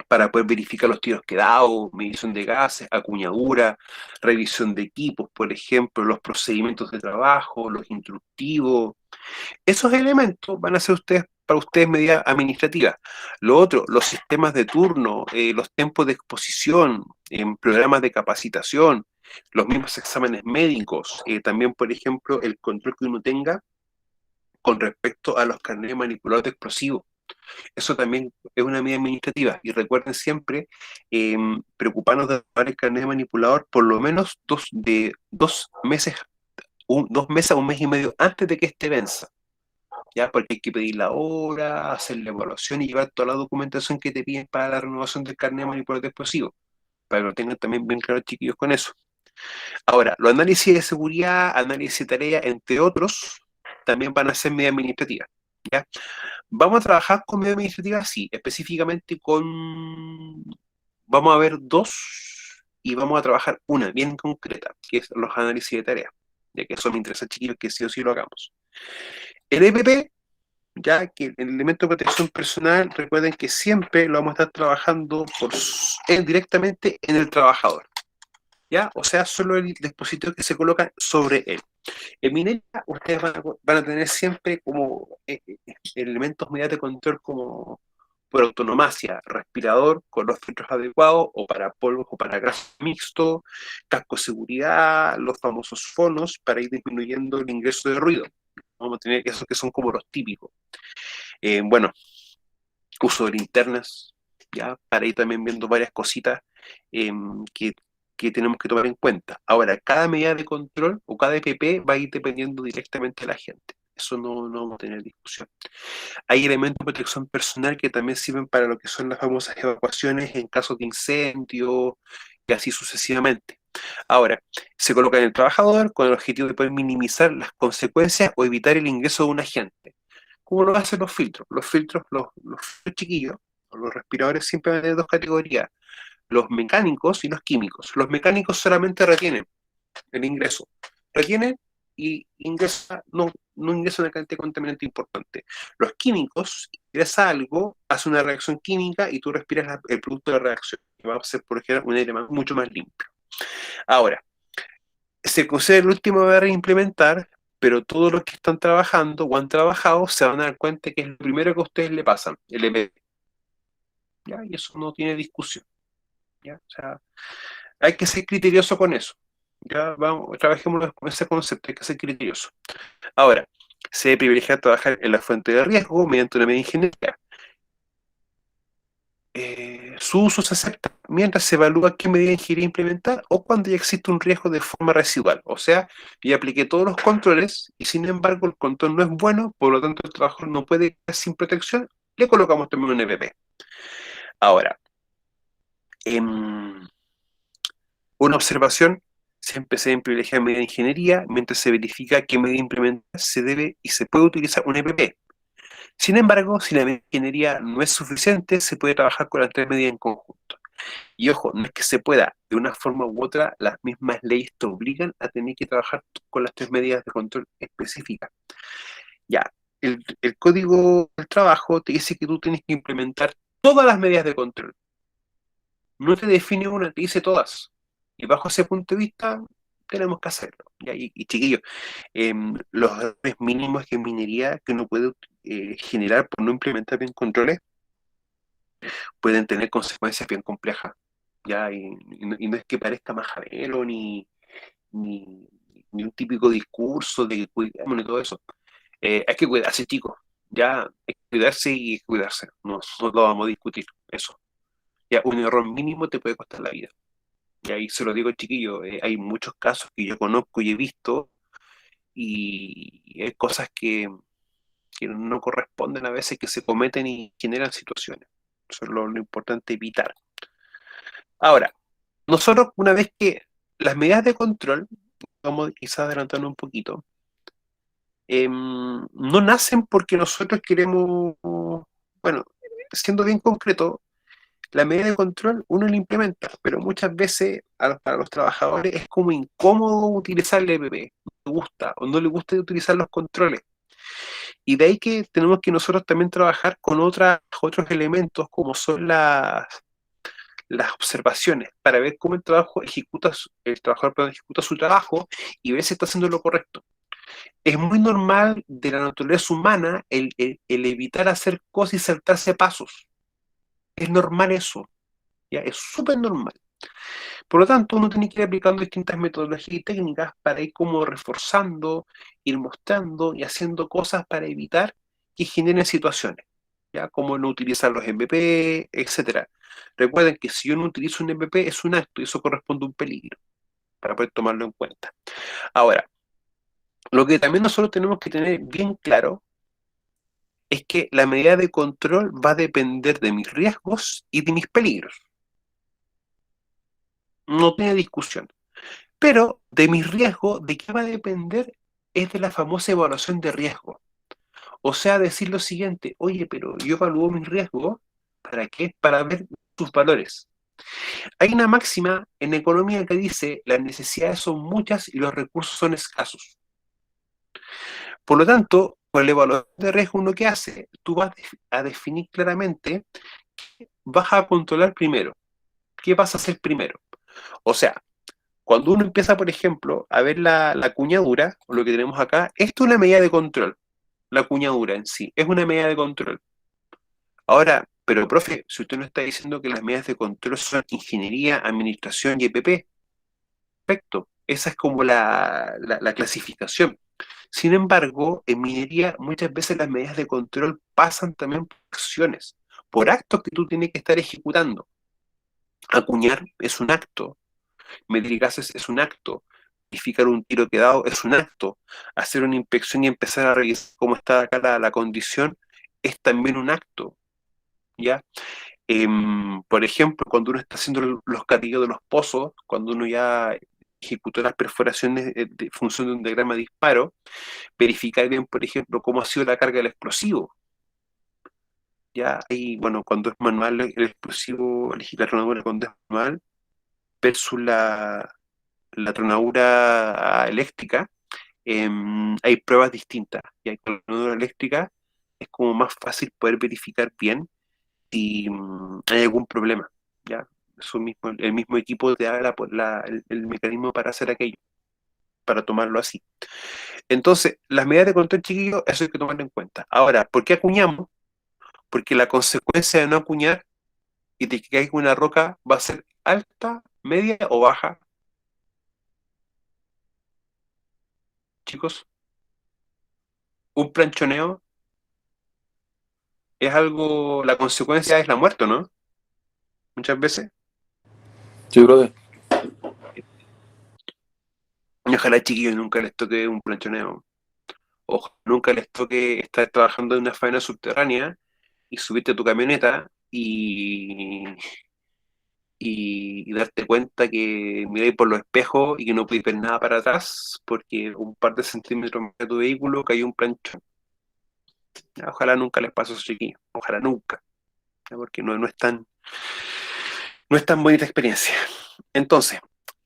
para poder verificar los tiros quedados, medición de gases, acuñadura, revisión de equipos, por ejemplo, los procedimientos de trabajo, los instructivos. Esos elementos van a ser para ustedes medidas administrativas. Lo otro, los sistemas de turno, los tiempos de exposición, programas de capacitación, los mismos exámenes médicos, también, por ejemplo, el control que uno tenga con respecto a los carnets manipulados de explosivos. Eso también es una medida administrativa. Y recuerden siempre preocuparnos de llevar el carnet manipulador por lo menos de 2 meses, 2 meses a un mes y medio antes de que este venza. ¿Ya? Porque hay que pedir la hora, hacer la evaluación y llevar toda la documentación que te piden para la renovación del carnet manipulador de explosivos. Para que lo tengan también bien claro, chiquillos, con eso. Ahora, los análisis de seguridad, análisis de tarea, entre otros, también van a ser medidas administrativas. ¿Ya? ¿Vamos a trabajar con medidas administrativas? Sí, específicamente vamos a ver dos y vamos a trabajar una bien concreta, que es los análisis de tareas, ya que eso me interesa, chiquillos, que sí o sí lo hagamos. El EPP, ya que el elemento de protección personal, recuerden que siempre lo vamos a estar trabajando directamente en el trabajador, ¿ya? O sea, solo el dispositivo que se coloca sobre él. En minería, ustedes van a tener siempre como elementos medidas de control como por autonomacia, respirador con los filtros adecuados, o para polvos o para gas mixto, casco de seguridad, los famosos fonos para ir disminuyendo el ingreso de ruido. Vamos a tener esos que son como los típicos. Bueno, uso de linternas, ya, para ir también viendo varias cositas que tenemos que tomar en cuenta. Ahora, cada medida de control o cada EPP va a ir dependiendo directamente de la gente. Eso no vamos a tener discusión. Hay elementos de protección personal que también sirven para lo que son las famosas evacuaciones en caso de incendio y así sucesivamente. Ahora, se coloca en el trabajador con el objetivo de poder minimizar las consecuencias o evitar el ingreso de un agente. ¿Cómo lo hacen los filtros? Los filtros chiquillos, los respiradores siempre van a tener dos categorías: los mecánicos y los químicos. Los mecánicos solamente retienen el ingreso, retienen y no ingresa una cantidad de contaminante importante. Los químicos, ingresa algo, hace una reacción química y tú respiras el producto de la reacción, que va a ser, por ejemplo, un aire mucho más limpio. Ahora, se considera el último a implementar, pero todos los que están trabajando o han trabajado se van a dar cuenta que es lo primero que a ustedes le pasan, el EPP. ¿Ya? Y eso no tiene discusión. ¿Ya? O sea, hay que ser criterioso con eso. Ya vamos, trabajemos con ese concepto, hay que ser criterioso. Ahora, se debe privilegiar trabajar en la fuente de riesgo mediante una medida de ingeniería. Su uso se acepta mientras se evalúa qué medida de ingeniería implementar o cuando ya existe un riesgo de forma residual. O sea, yo apliqué todos los controles y sin embargo el control no es bueno, por lo tanto el trabajador no puede quedar sin protección, le colocamos también un EPP. Ahora, una observación: siempre se deben privilegiar medidas de ingeniería mientras se verifica qué medida implementar se debe y se puede utilizar un EPP. Sin embargo, si la medida de ingeniería no es suficiente, se puede trabajar con las tres medidas en conjunto. Y ojo, no es que se pueda, de una forma u otra, las mismas leyes te obligan a tener que trabajar con las tres medidas de control específicas. Ya, el código del trabajo te dice que tú tienes que implementar todas las medidas de control. No te define una, te dice todas. Y bajo ese punto de vista, tenemos que hacerlo. ¿Ya? Y chiquillos, los errores mínimos en minería que uno puede generar por no implementar bien controles pueden tener consecuencias bien complejas. ¿Ya? Y no es que parezca majadero ni, ni un típico discurso de que cuidamos y todo eso. Hay que cuidarse, chicos. Ya, hay que cuidarse y cuidarse. No lo vamos a discutir. Eso. Ya, un error mínimo te puede costar la vida. Y ahí se lo digo, chiquillo, hay muchos casos que yo conozco y he visto, y hay cosas que no corresponden a veces, que se cometen y generan situaciones. Eso es lo importante, evitar. Ahora, nosotros, una vez que las medidas de control, vamos quizás adelantando un poquito, no nacen porque nosotros queremos, bueno, siendo bien concreto, la medida de control uno la implementa, pero muchas veces para los trabajadores es como incómodo utilizar el EPP, no le gusta o no le gusta utilizar los controles. Y de ahí que tenemos que nosotros también trabajar con otros elementos como son las observaciones para ver cómo el trabajador perdón, ejecuta su trabajo y ver si está haciendo lo correcto. Es muy normal de la naturaleza humana el evitar hacer cosas y saltarse pasos. Es normal eso, ¿ya? Es súper normal. Por lo tanto, uno tiene que ir aplicando distintas metodologías y técnicas para ir como reforzando, ir mostrando y haciendo cosas para evitar que generen situaciones, ¿ya? Como no utilizar los MVP, etcétera. Recuerden que si yo no utilizo un MVP es un acto y eso corresponde a un peligro, para poder tomarlo en cuenta. Ahora, lo que también nosotros tenemos que tener bien claro es que la medida de control va a depender de mis riesgos y de mis peligros. No tiene discusión. Pero de mi riesgo, ¿de qué va a depender? Es de la famosa evaluación de riesgo. O sea, decir lo siguiente, oye, pero yo evalúo mi riesgo, ¿para qué? Para ver sus valores. Hay una máxima en economía que dice, las necesidades son muchas y los recursos son escasos. Por lo tanto, con la evaluación de riesgo, uno que hace, tú vas a definir claramente qué vas a controlar primero, qué vas a hacer primero. O sea, cuando uno empieza, por ejemplo, a ver la cuñadura, o lo que tenemos acá, esto es una medida de control. La cuñadura en sí es una medida de control. Ahora, pero profe, si usted no está diciendo que las medidas de control son ingeniería, administración y EPP, perfecto. Esa es como la clasificación. Sin embargo, en minería muchas veces las medidas de control pasan también por acciones, por actos que tú tienes que estar ejecutando. Acuñar es un acto, medir gases es un acto, verificar un tiro quedado es un acto, hacer una inspección y empezar a revisar cómo está acá la condición es también un acto, ¿ya? Por ejemplo, cuando uno está haciendo los carrillos de los pozos, cuando uno ya ejecutó las perforaciones de función de un diagrama de disparo, verificar bien, por ejemplo, cómo ha sido la carga del explosivo, ¿ya? Y bueno, cuando es manual el explosivo, la tronadura cuando es manual, versus la tronadura eléctrica, hay pruebas distintas. Y hay con la tronadura eléctrica es como más fácil poder verificar bien si hay algún problema, ¿ya? Eso mismo, el mismo equipo te da el mecanismo para hacer aquello, para tomarlo así. Entonces, las medidas de control, chiquillos, eso hay que tomarlo en cuenta. Ahora, ¿por qué acuñamos? Porque la consecuencia de no acuñar y de que caiga una roca va a ser alta, media o baja, chicos. Un planchoneo es algo, la consecuencia es la muerte, ¿no? Muchas veces. Sí, brother. Y ojalá, chiquillos, nunca les toque un planchoneo. Ojalá nunca les toque estar trabajando en una faena subterránea y subirte a tu camioneta y darte cuenta que miráis por los espejos y que no podéis ver nada para atrás porque un par de centímetros más de tu vehículo cayó un planchón. Ojalá nunca les pase a esos chiquillos. Ojalá nunca. ¿Ya? Porque no es tan bonita experiencia. Entonces,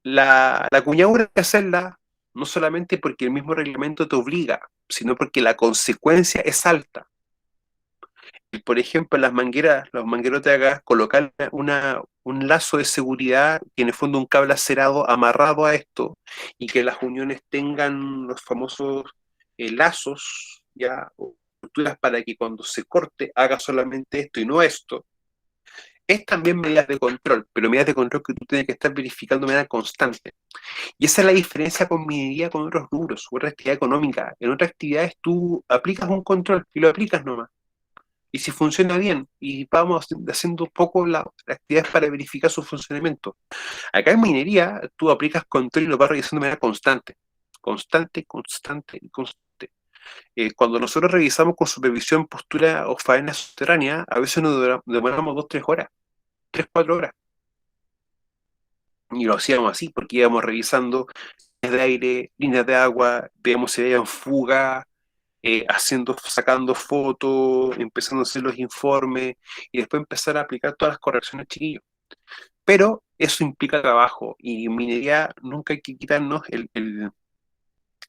la cuñadura hay que hacerla no solamente porque el mismo reglamento te obliga, sino porque la consecuencia es alta. Y, por ejemplo, las mangueras, los mangueros de acá, colocar un lazo de seguridad, que en el fondo un cable acerado amarrado a esto, y que las uniones tengan los famosos lazos, ya, o estructuras para que cuando se corte haga solamente esto y no esto. Es también medidas de control, pero medidas de control que tú tienes que estar verificando de manera constante. Y esa es la diferencia con minería, con otros rubros, otra actividad económica. En otras actividades tú aplicas un control y lo aplicas nomás. Y si funciona bien, y vamos haciendo un poco las actividades para verificar su funcionamiento. Acá en minería tú aplicas control y lo vas revisando de manera constante. Constante, constante y constante. Cuando nosotros revisamos con supervisión, postura o faena subterránea, a veces nos demoramos 2, 3 horas, 3, 4 horas. Y lo hacíamos así, porque íbamos revisando líneas de aire, líneas de agua, veíamos si había fuga, sacando fotos, empezando a hacer los informes y después empezar a aplicar todas las correcciones, chiquillos. Pero eso implica trabajo y en minería nunca hay que quitarnos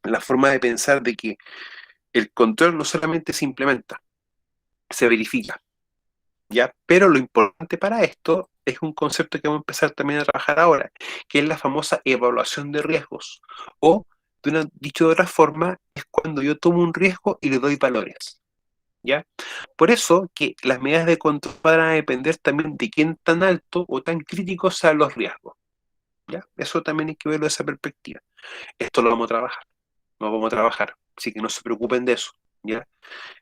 la forma de pensar de que el control no solamente se implementa, se verifica, ¿ya? Pero lo importante para esto es un concepto que vamos a empezar también a trabajar ahora, que es la famosa evaluación de riesgos. O, dicho de otra forma, es cuando yo tomo un riesgo y le doy valores, ¿ya? Por eso que las medidas de control van a depender también de quién tan alto o tan críticos sean los riesgos, ¿ya? Eso también hay que verlo desde esa perspectiva. Esto lo vamos a trabajar, así que no se preocupen de eso, ¿ya?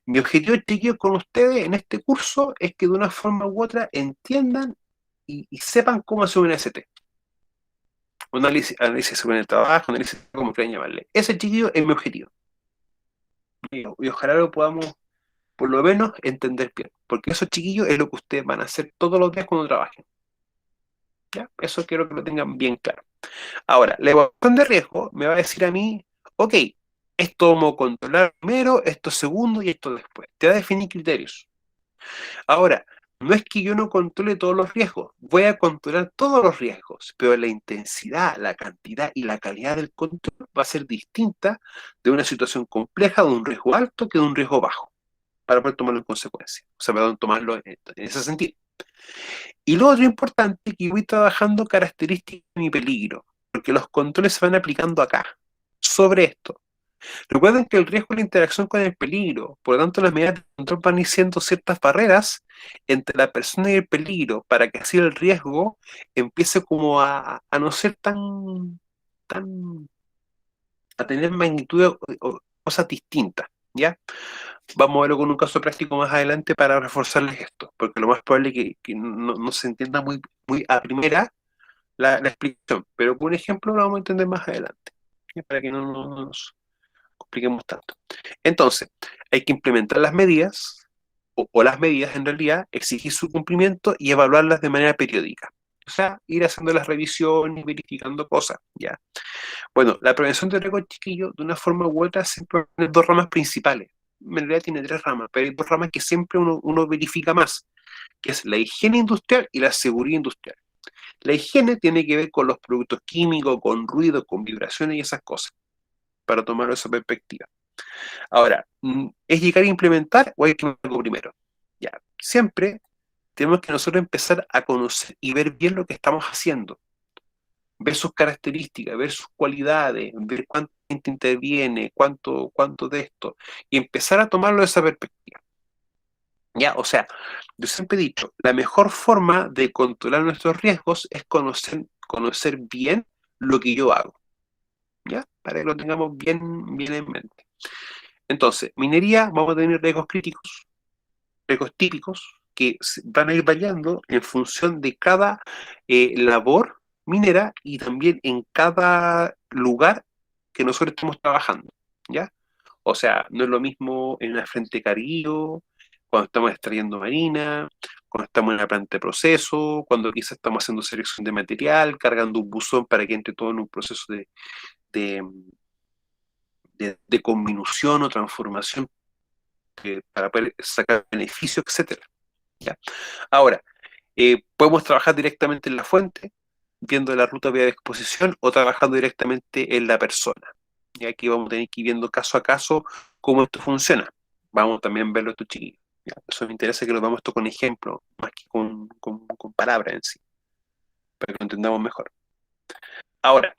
Mi objetivo, chiquillos, con ustedes en este curso es que de una forma u otra entiendan y sepan cómo hacer un ST. Un análisis sobre el trabajo, análisis como quieran llamarle. Ese, chiquillo, es mi objetivo. Y ojalá lo podamos, por lo menos, entender bien. Porque eso, chiquillos, es lo que ustedes van a hacer todos los días cuando trabajen. ¿Ya? Eso quiero que lo tengan bien claro. Ahora, la evaluación de riesgo me va a decir a mí, ok, esto vamos a controlar primero, esto segundo y esto después. Te va a definir criterios. Ahora, no es que yo no controle todos los riesgos, voy a controlar todos los riesgos, pero la intensidad, la cantidad y la calidad del control va a ser distinta de una situación compleja, de un riesgo alto que de un riesgo bajo, para poder tomarlo en consecuencia. O sea, perdón, tomarlo en ese sentido. Y lo otro importante es que voy trabajando características de mi peligro, porque los controles se van aplicando acá, sobre esto. Recuerden que el riesgo es la interacción con el peligro, por lo tanto las medidas de control van siendo ciertas barreras entre la persona y el peligro, para que así el riesgo empiece como a no ser tan, a tener magnitud o cosas distintas, ¿ya? Vamos a verlo con un caso práctico más adelante para reforzarles esto, porque lo más probable es que no se entienda muy a primera la explicación, pero por un ejemplo lo vamos a entender más adelante, ¿ya? Para que no nos compliquemos tanto. Entonces, hay que implementar las medidas, o las medidas en realidad, exigir su cumplimiento y evaluarlas de manera periódica. O sea, ir haciendo las revisiones, verificando cosas, ¿ya? Bueno, la prevención de riesgos, chiquillos, de una forma u otra, siempre tiene dos ramas principales. En realidad tiene tres ramas, pero hay dos ramas que siempre uno verifica más, que es la higiene industrial y la seguridad industrial. La higiene tiene que ver con los productos químicos, con ruido, con vibraciones y esas cosas, para tomarlo esa perspectiva. Ahora, ¿es llegar a implementar o hay que hacer algo primero? Ya, siempre tenemos que nosotros empezar a conocer y ver bien lo que estamos haciendo, ver sus características, ver sus cualidades, ver cuánta gente interviene, cuánto de esto, y empezar a tomarlo de esa perspectiva. Ya, o sea, yo siempre he dicho, la mejor forma de controlar nuestros riesgos es conocer bien lo que yo hago, ¿ya? Para que lo tengamos bien en mente. Entonces, minería, vamos a tener riesgos críticos, riesgos típicos, que van a ir variando en función de cada labor minera y también en cada lugar que nosotros estemos trabajando, ¿ya? O sea, no es lo mismo en una frente Carguillo, cuando estamos extrayendo marina, cuando estamos en la planta de proceso, cuando quizás estamos haciendo selección de material, cargando un buzón para que entre todo en un proceso de, de conminución o transformación para poder sacar beneficios, etcétera. ¿Ya? Ahora, podemos trabajar directamente en la fuente, viendo la ruta vía de exposición o trabajando directamente en la persona. Y aquí vamos a tener que ir viendo caso a caso cómo esto funciona. Vamos también a verlo estos chiquillos. ¿Ya? Eso me interesa que lo veamos esto con ejemplos, más que con palabras en sí, para que lo entendamos mejor. Ahora,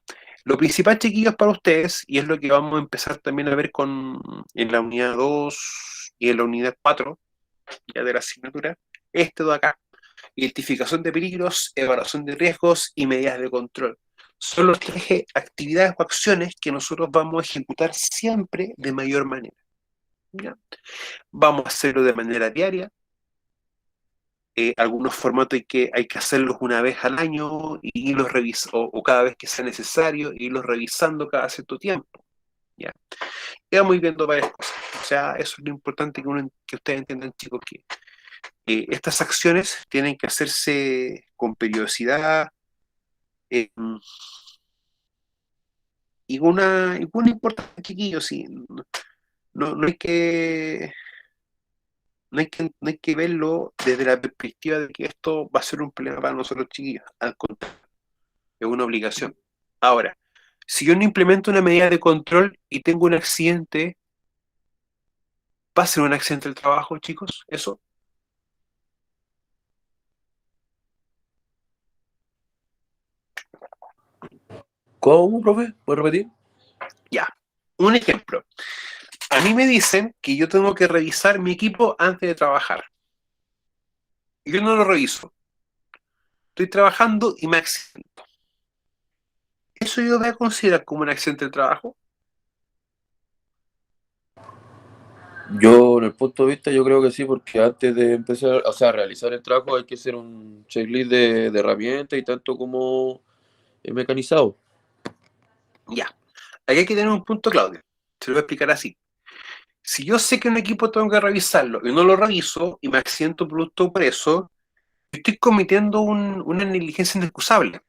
lo principal, chiquillos, para ustedes, y es lo que vamos a empezar también a ver en la unidad 2 y en la unidad 4, ya de la asignatura, este de acá: identificación de peligros, evaluación de riesgos y medidas de control. Son las tres actividades o acciones que nosotros vamos a ejecutar siempre de mayor manera, ¿ya? Vamos a hacerlo de manera diaria. Algunos formatos hay que hacerlos una vez al año y irlos o cada vez que sea necesario, irlos revisando cada cierto tiempo, ¿ya? Y vamos viendo varias cosas. O sea, eso es lo importante que ustedes entiendan, chicos, que estas acciones tienen que hacerse con periodicidad eh, y con una importancia, chiquillos, sí. no hay que verlo desde la perspectiva de que esto va a ser un problema para nosotros chiquillos. Al contrario, es una obligación. Ahora, si yo no implemento una medida de control y tengo un accidente, ¿va a ser un accidente del trabajo, chicos? ¿Eso? ¿Cómo, profe? ¿Puedes repetir? Ya. Un ejemplo. A mí me dicen que yo tengo que revisar mi equipo antes de trabajar. Yo no lo reviso. Estoy trabajando y me accidento. ¿Eso yo voy a considerar como un accidente del trabajo? Yo, en el punto de vista, yo creo que sí, porque antes de empezar, o sea, a realizar el trabajo hay que hacer un checklist de herramientas y tanto como mecanizado. Ya. Aquí hay que tener un punto, Claudio. Se lo voy a explicar así. Si yo sé que un equipo tengo que revisarlo y no lo reviso y me accidento producto por eso, estoy cometiendo una negligencia inexcusable.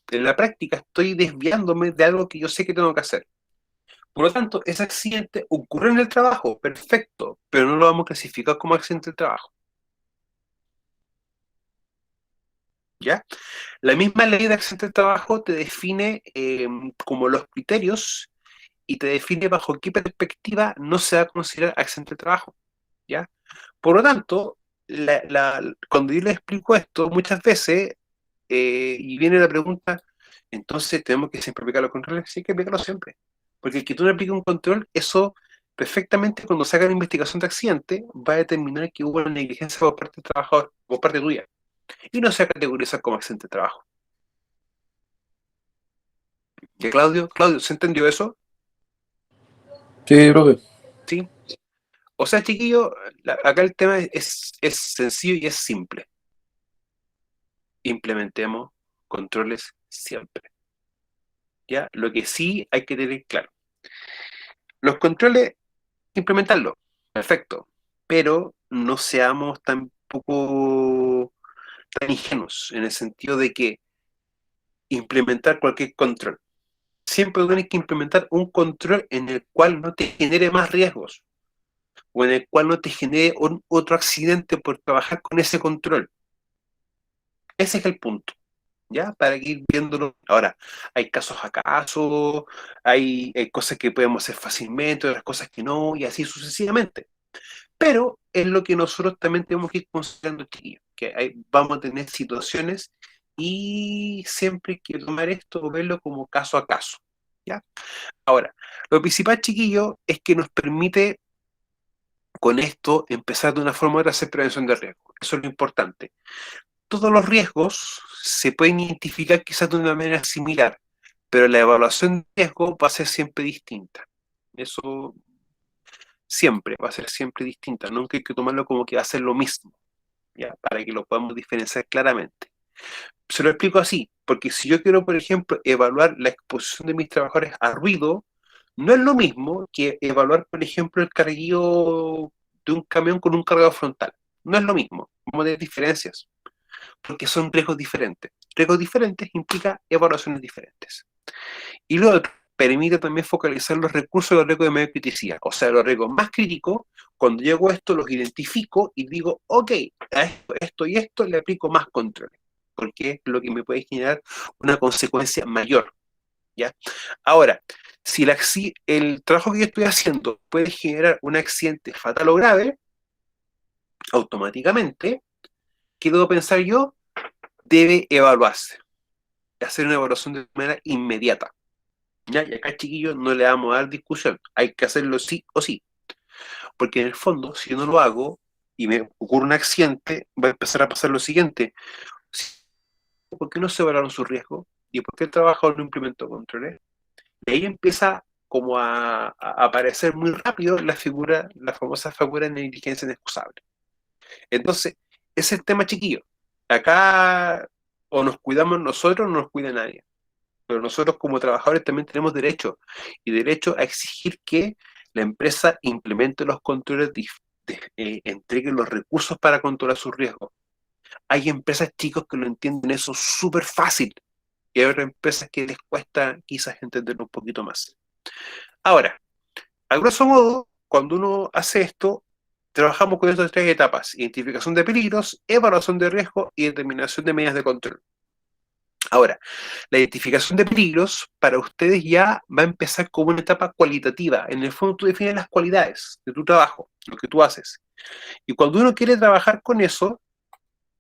En la práctica estoy desviándome de algo que yo sé que tengo que hacer. Por lo tanto, ese accidente ocurre en el trabajo, perfecto, pero no lo vamos a clasificar como accidente del trabajo. ¿Ya? La misma ley de accidente del trabajo te define como los criterios y te define bajo qué perspectiva no se va a considerar accidente del trabajo. ¿Ya? Por lo tanto, cuando yo les explico esto, muchas veces, y viene la pregunta, entonces tenemos que siempre aplicar los controles, sí hay que aplicarlos siempre. Porque el que tú no apliques un control, eso perfectamente cuando se haga la investigación de accidente, va a determinar que hubo una negligencia por parte del trabajador, por parte tuya, y no se va a categorizar como accidente de trabajo. ¿Ya, Claudio? Claudio, ¿se entendió eso? Sí, profe. Sí. O sea, chiquillo, acá el tema es sencillo y es simple. Implementemos controles siempre. ¿Ya? Lo que sí hay que tener claro. Los controles, implementarlos, perfecto, pero no seamos tampoco tan ingenuos en el sentido de que implementar cualquier control. Siempre tienes que implementar un control en el cual no te genere más riesgos o en el cual no te genere otro accidente por trabajar con ese control. Ese es el punto. ¿Ya? Para ir viéndolo. Ahora, hay casos a casos, hay cosas que podemos hacer fácilmente, otras cosas que no, y así sucesivamente. Pero es lo que nosotros también tenemos que ir considerando, chiquillos, que vamos a tener situaciones y siempre hay que tomar esto, verlo como caso a caso. ¿Ya? Ahora, lo principal, chiquillo, es que nos permite con esto empezar de una forma u otra a hacer prevención de riesgo. Eso es lo importante. Todos los riesgos se pueden identificar quizás de una manera similar, pero la evaluación de riesgo va a ser siempre distinta. Eso siempre va a ser siempre distinta. Nunca hay que tomarlo como que va a ser lo mismo, ¿ya? Para que lo podamos diferenciar claramente. Se lo explico así, porque si yo quiero, por ejemplo, evaluar la exposición de mis trabajadores a ruido, no es lo mismo que evaluar, por ejemplo, el carguillo de un camión con un cargador frontal. No es lo mismo. Vamos a tener diferencias porque son riesgos diferentes. Riesgos diferentes implica evaluaciones diferentes. Y luego permite también focalizar los recursos de los riesgos de mayor criticidad. O sea, los riesgos más críticos, cuando llego a esto, los identifico y digo, ok, a esto y esto le aplico más controles, porque es lo que me puede generar una consecuencia mayor. ¿Ya? Ahora, si el trabajo que yo estoy haciendo puede generar un accidente fatal o grave, automáticamente, ¿qué debo pensar yo? Debe evaluarse, hacer una evaluación de manera inmediata. ¿Ya? Y acá, chiquillos, no le vamos a dar discusión, hay que hacerlo sí o sí, porque en el fondo, si yo no lo hago y me ocurre un accidente, va a empezar a pasar lo siguiente: ¿por qué no se evaluaron sus riesgos? ¿Y por qué el trabajador no implementó controles? Y ahí empieza como a aparecer muy rápido la famosa figura de negligencia inexcusable. Entonces, ese es el tema, chiquillo. Acá o nos cuidamos nosotros o no nos cuida nadie. Pero nosotros como trabajadores también tenemos derecho a exigir que la empresa implemente los controles, entregue los recursos para controlar sus riesgos. Hay empresas, chicos, que lo entienden eso súper fácil, y hay otras empresas que les cuesta quizás entenderlo un poquito más. Ahora, a grosso modo, cuando uno hace esto, trabajamos con estas tres etapas: identificación de peligros, evaluación de riesgo y determinación de medidas de control. Ahora, la identificación de peligros para ustedes ya va a empezar como una etapa cualitativa. En el fondo tú defines las cualidades de tu trabajo, lo que tú haces. Y cuando uno quiere trabajar con eso,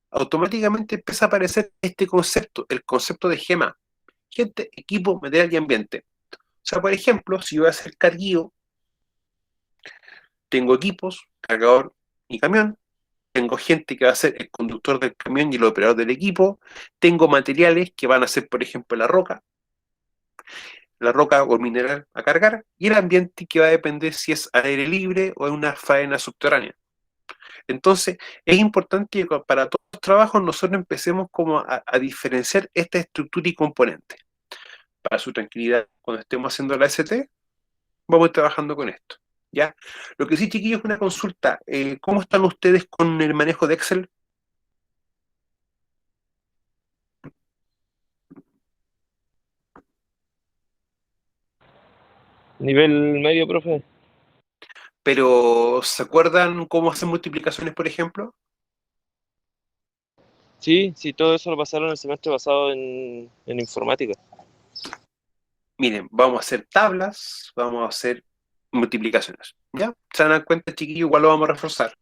automáticamente empieza a aparecer este concepto, el concepto de GEMA: gente, equipo, material y ambiente. O sea, por ejemplo, si yo voy a hacer carguío, tengo equipos, cargador y camión. Tengo gente que va a ser el conductor del camión y el operador del equipo. Tengo materiales que van a ser, por ejemplo, la roca o el mineral a cargar, y el ambiente que va a depender si es al aire libre o en una faena subterránea. Entonces, es importante que para todos los trabajos nosotros empecemos como a diferenciar esta estructura y componente. Para su tranquilidad, cuando estemos haciendo la ST, vamos a ir trabajando con esto, ¿ya? Lo que sí, chiquillos, es una consulta. ¿Cómo están ustedes con el manejo de Excel? Nivel medio, profe. Pero, ¿se acuerdan cómo hacer multiplicaciones, por ejemplo? Sí, sí, todo eso lo pasaron el semestre pasado en informática. Miren, vamos a hacer tablas, vamos a hacer multiplicaciones, ¿ya? Se dan cuenta, chiquillos, igual lo vamos a reforzar.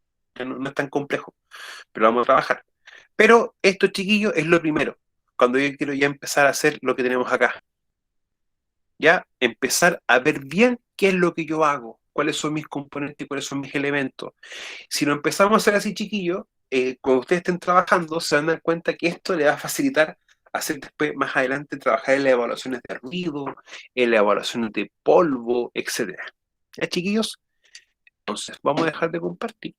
No es tan complejo, pero vamos a trabajar. Pero esto, chiquillos, es lo primero. Cuando yo quiero ya empezar a hacer lo que tenemos acá. Ya empezar a ver bien qué es lo que yo hago, cuáles son mis componentes y cuáles son mis elementos. Si lo empezamos a hacer así, chiquillos, cuando ustedes estén trabajando, se van a dar cuenta que esto le va a facilitar hacer después, más adelante, trabajar en las evaluaciones de ruido, en las evaluaciones de polvo, etcétera. ¿Ya, chiquillos? Entonces, vamos a dejar de compartir,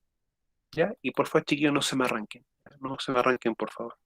¿ya? Y por favor, chiquillos, no se me arranquen. No se me arranquen, por favor.